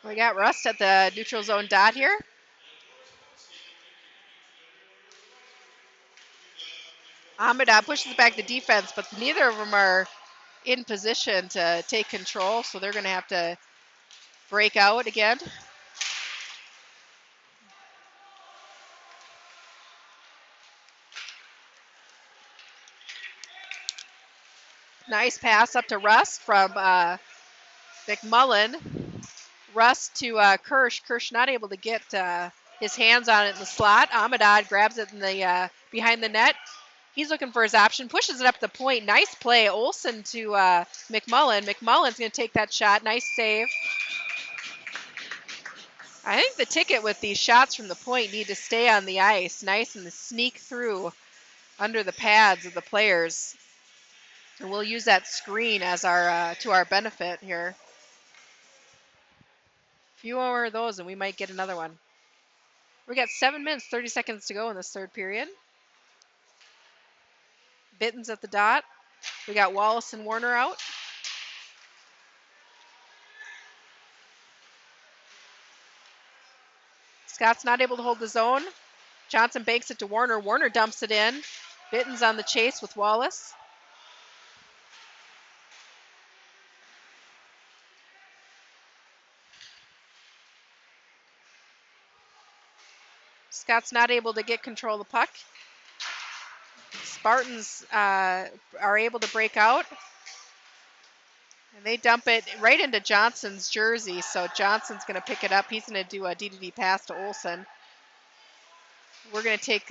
We got Rust at the neutral zone dot here. Amada pushes it back to defense, but neither of them are in position to take control, so they're going to have to break out again. Nice pass up to Rust from McMullen. Rust to Kirsch. Kirsch not able to get his hands on it in the slot. Amadad grabs it in the behind the net. He's looking for his option, pushes it up the point. Nice play. Olsen to McMullen. McMullen's going to take that shot. Nice save. I think the ticket with these shots from the point need to stay on the ice. Nice and sneak through under the pads of the players. And we'll use that screen as our to our benefit here. A few more of those and we might get another one. We got 7 minutes, 30 seconds to go in this third period. Bitten's at the dot. We got Wallace and Warner out. Scott's not able to hold the zone. Johnson banks it to Warner. Warner dumps it in. Bitten's on the chase with Wallace. Scott's not able to get control of the puck. Spartans are able to break out. And they dump it right into Johnson's jersey. So Johnson's going to pick it up. He's going to do a DDD pass to Olsen. We're going to take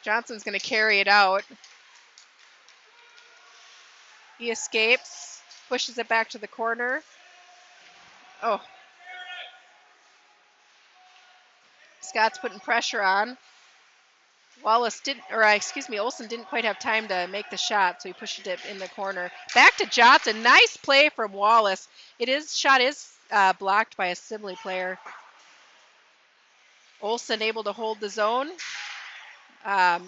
Johnson's going to carry it out. He escapes, pushes it back to the corner. Oh. Scott's putting pressure on. Olsen didn't quite have time to make the shot, so he pushed it in the corner. Back to Johnson. Nice play from Wallace. Shot is blocked by a Simley player. Olsen able to hold the zone. It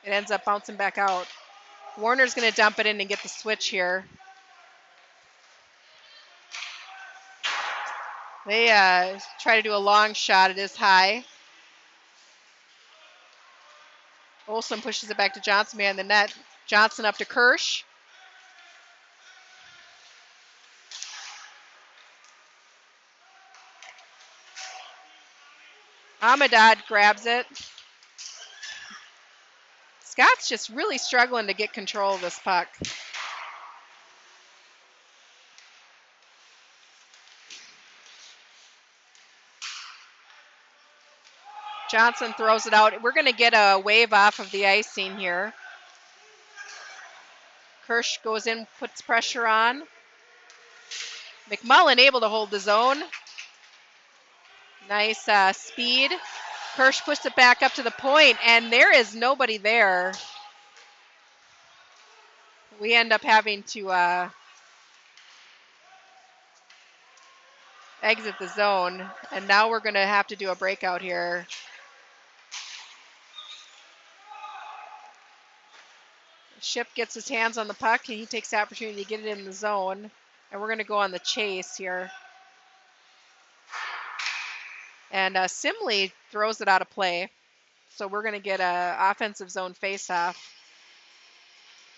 ends up bouncing back out. Warner's going to dump it in and get the switch here. They try to do a long shot. It is high. Olsen pushes it back to Johnson behind the net. Johnson up to Kirsch. Amadad grabs it. Scott's just really struggling to get control of this puck. Johnson throws it out. We're going to get a wave off of the icing here. Kirsch goes in, puts pressure on. McMullen able to hold the zone. Nice speed. Kirsch puts it back up to the point, and there is nobody there. We end up having to exit the zone, and now we're going to have to do a breakout here. Ship gets his hands on the puck, and he takes the opportunity to get it in the zone, and we're going to go on the chase here. And Simley throws it out of play, so we're going to get an offensive zone face-off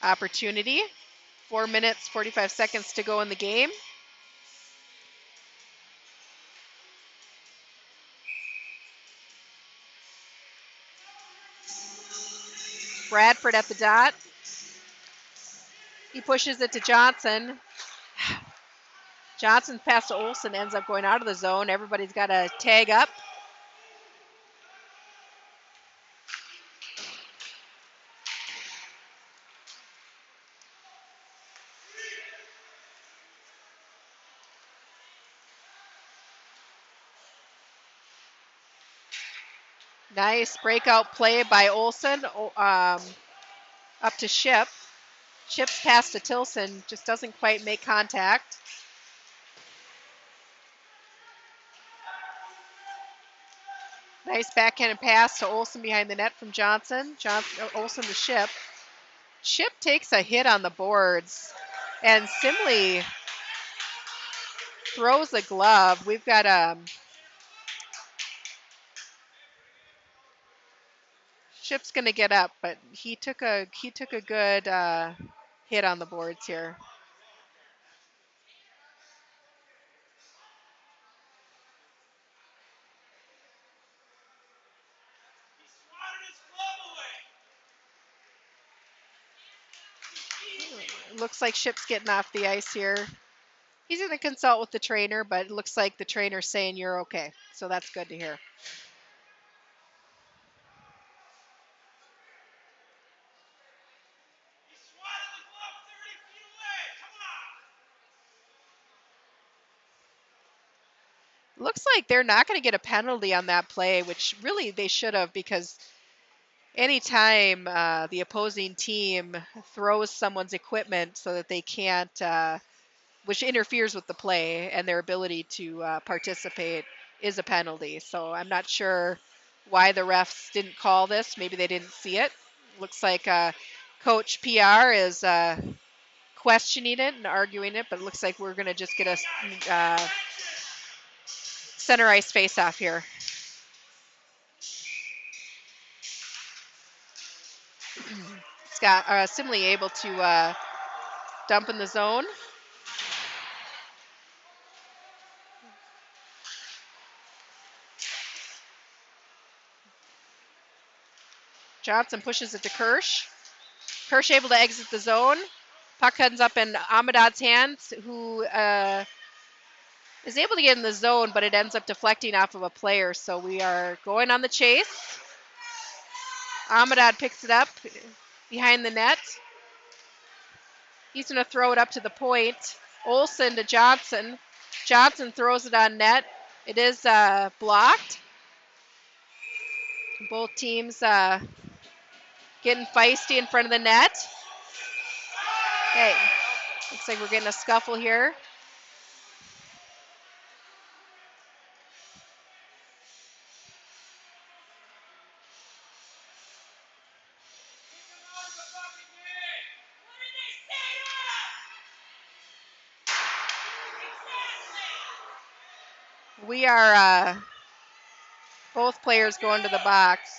opportunity. 4 minutes, 45 seconds to go in the game. Bradford at the dot. He pushes it to Johnson. Johnson's pass to Olsen ends up going out of the zone. Everybody's got to tag up. Nice breakout play by Olsen up to Ship. Ship's pass to Tilson just doesn't quite make contact. Nice backhanded pass to Olsen behind the net from Johnson. Olsen to Ship. Ship takes a hit on the boards, and Simley throws a glove. We've got Ship's going to get up, but he took a good hit on the boards here. Looks like Ship's getting off the ice here. He's going to consult with the trainer, but it looks like the trainer's saying you're okay. So that's good to hear. Looks like they're not going to get a penalty on that play, which really they should have, because anytime the opposing team throws someone's equipment so that they can't, which interferes with the play and their ability to participate, is a penalty. So I'm not sure why the refs didn't call this. Maybe they didn't see it. Looks like Coach PR is questioning it and arguing it, but it looks like we're going to just get a center ice face-off here. Simley able to dump in the zone. Johnson pushes it to Kirsch. Kirsch able to exit the zone. Puck ends up in Amadad's hands, who is able to get in the zone, but it ends up deflecting off of a player. So we are going on the chase. Amadad picks it up behind the net. He's going to throw it up to the point. Olsen to Johnson. Johnson throws it on net. It is blocked. Both teams getting feisty in front of the net. Okay, looks like we're getting a scuffle here. We are both players going to the box.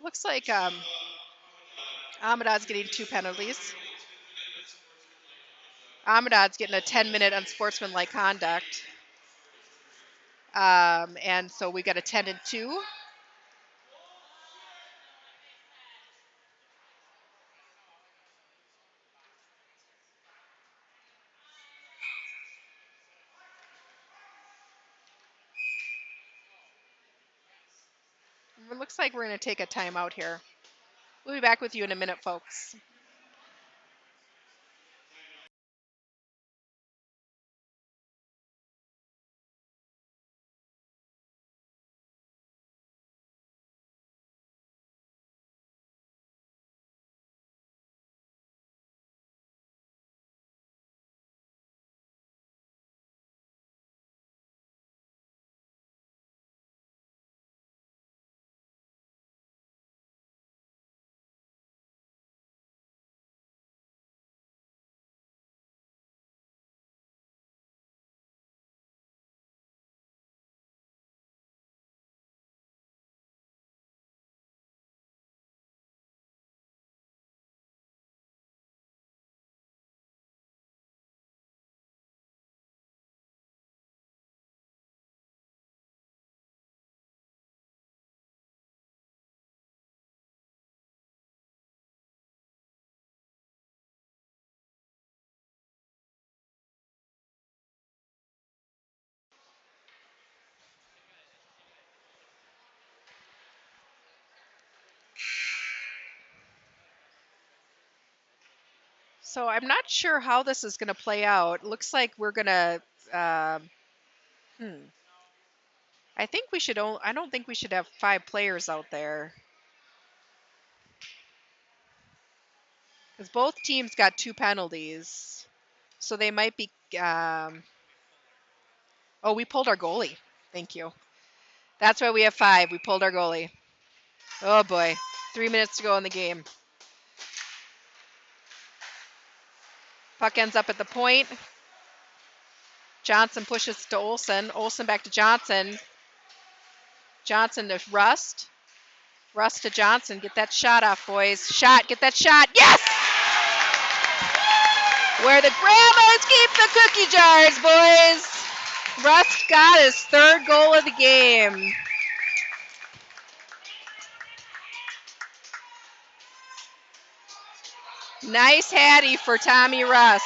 Looks like Amadad's getting 2 penalties. Amadad's getting a 10-minute unsportsmanlike conduct. And so we got a 10 and 2. It looks like we're going to take a timeout here. We'll be back with you in a minute, folks. So I'm not sure how this is going to play out. Looks like we're going to. I think we should. I don't think we should have 5 players out there because both teams got 2 penalties. So they might be. Oh, we pulled our goalie. Thank you. That's why we have 5. We pulled our goalie. Oh boy, 3 minutes to go in the game. Puck ends up at the point. Johnson pushes to Olsen. Olsen back to Johnson. Johnson to Rust. Rust to Johnson. Get that shot off, boys. Shot. Get that shot. Yes! Where the grandmas keep the cookie jars, boys. Rust got his 3rd goal of the game. Nice Hattie for Tommy Rust.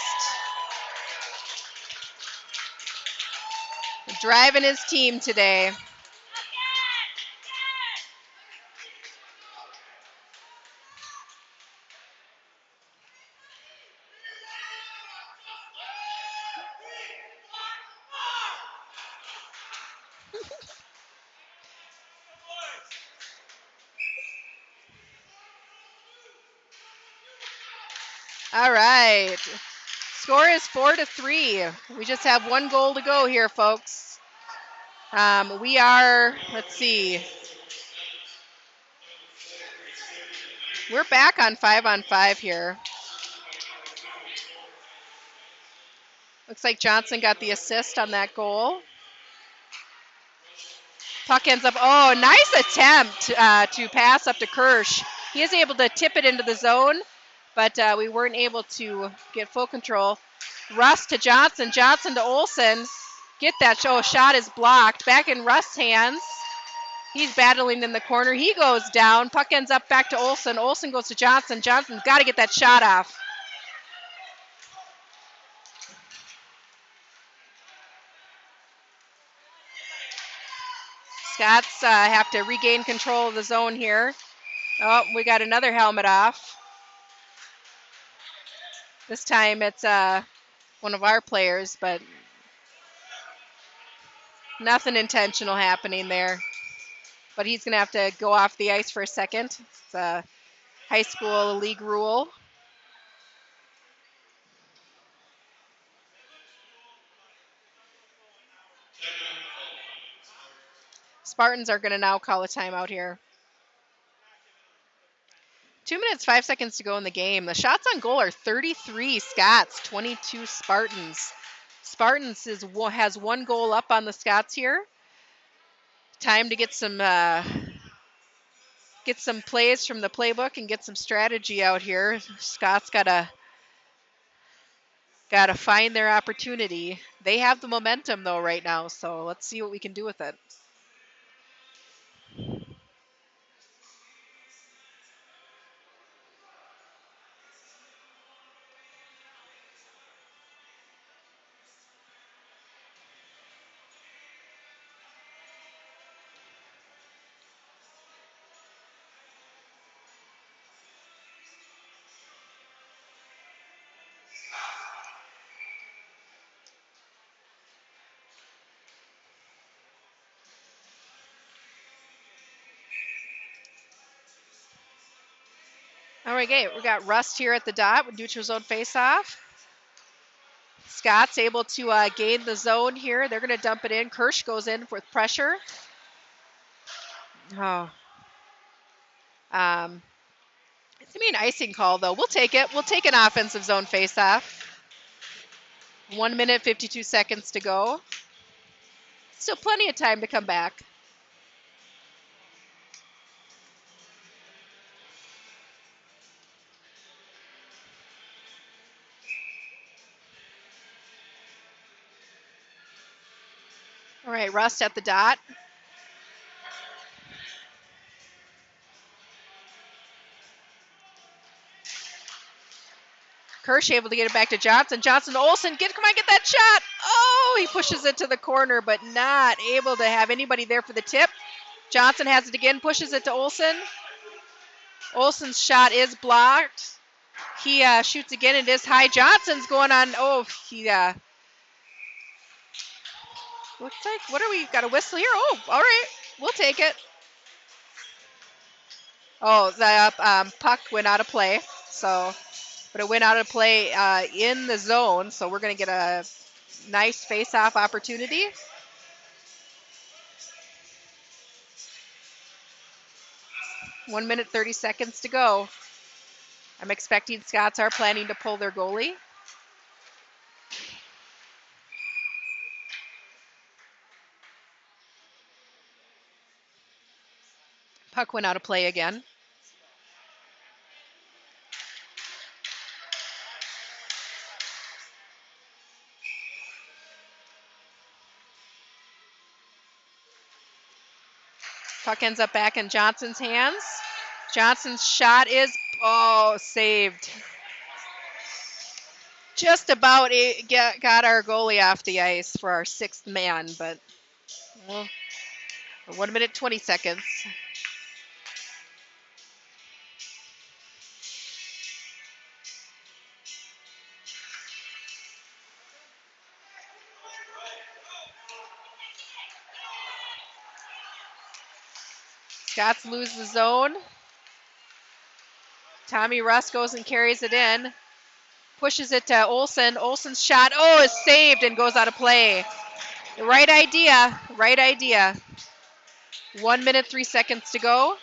Driving his team today. All right. Score is 4-3. We just have 1 goal to go here, folks. We are, let's see. We're back on 5-on-5 here. Looks like Johnson got the assist on that goal. Puck ends up, oh, nice attempt to pass up to Kirsch. He is able to tip it into the zone, but we weren't able to get full control. Rust to Johnson, Johnson to Olsen. Get that, shot is blocked. Back in Rust's hands. He's battling in the corner. He goes down. Puck ends up back to Olsen. Olsen goes to Johnson. Johnson's got to get that shot off. Scots have to regain control of the zone here. Oh, we got another helmet off. This time it's one of our players, but nothing intentional happening there. But he's going to have to go off the ice for a second. It's a high school league rule. Spartans are going to now call a timeout here. 2 minutes, 5 seconds to go in the game. The shots on goal are 33 Scots, 22 Spartans. Spartans has 1 goal up on the Scots here. Time to get some plays from the playbook and get some strategy out here. Scots gotta find their opportunity. They have the momentum though right now, so let's see what we can do with it. All right, we got Rust here at the dot with neutral zone faceoff. Scott's able to gain the zone here. They're going to dump it in. Kirsch goes in with pressure. Oh. It's going to be an icing call, though. We'll take it. We'll take an offensive zone faceoff. 1 minute, 52 seconds to go. Still plenty of time to come back. All right, Rust at the dot. Kirsch able to get it back to Johnson. Johnson to Olsen. Get that shot. Oh, he pushes it to the corner, but not able to have anybody there for the tip. Johnson has it again, pushes it to Olsen. Olsen's shot is blocked. He shoots again. It is high. Johnson's going on. Oh, he looks like, what are we? Got a whistle here? Oh, all right. We'll take it. Oh, the puck went out of play. So, but it went out of play in the zone. So we're going to get a nice face-off opportunity. One minute, 30 seconds to go. I'm expecting Scots are planning to pull their goalie. Puck went out of play again. Puck ends up back in Johnson's hands. Johnson's shot is, saved. Just about got our goalie off the ice for our 6th man, but 1 minute, 20 seconds. Scots lose the zone. Tommy Russ goes and carries it in. Pushes it to Olsen. Olsen's shot, is saved and goes out of play. Right idea. 1 minute, 3 seconds to go.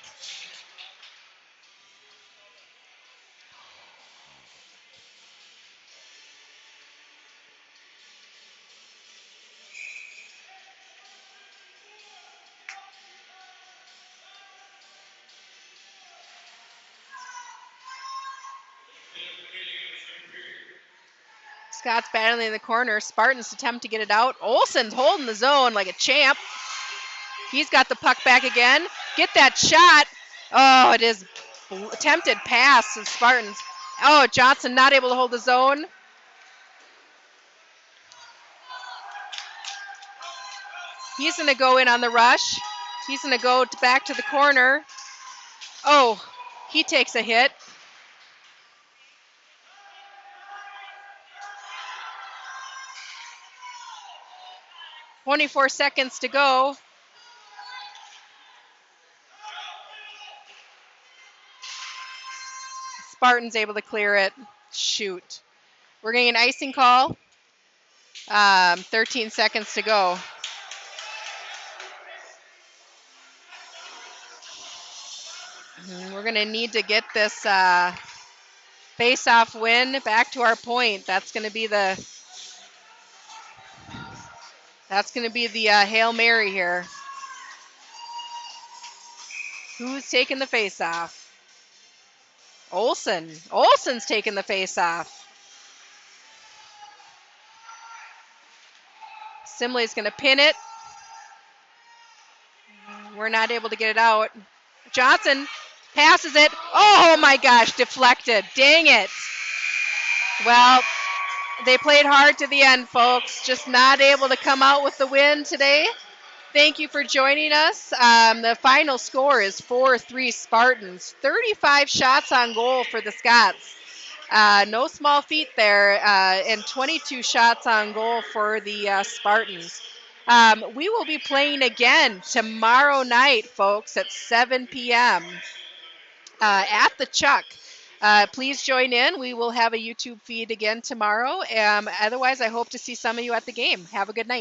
Scott's battling in the corner. Spartans attempt to get it out. Olsen's holding the zone like a champ. He's got the puck back again. Get that shot. Oh, it is attempted pass of Spartans. Oh, Johnson not able to hold the zone. He's going to go in on the rush. He's going to go back to the corner. Oh, he takes a hit. "24 seconds to go. Spartan's able to clear it. Shoot. We're getting an icing call. 13 seconds to go. We're going to need to get this face-off win back to our point. That's going to be the Hail Mary here. Who's taking the face-off? Olsen. Olsen's taking the face-off. Simley's going to pin it. We're not able to get it out. Johnson passes it. Oh my gosh, deflected. Dang it. Well, they played hard to the end, folks. Just not able to come out with the win today. Thank you for joining us. The final score is 4-3 Spartans. 35 shots on goal for the Scots. No small feat there, and 22 shots on goal for the Spartans. We will be playing again tomorrow night, folks, at 7 p.m. At the Chuck. Please join in. We will have a YouTube feed again tomorrow. Otherwise, I hope to see some of you at the game. Have a good night.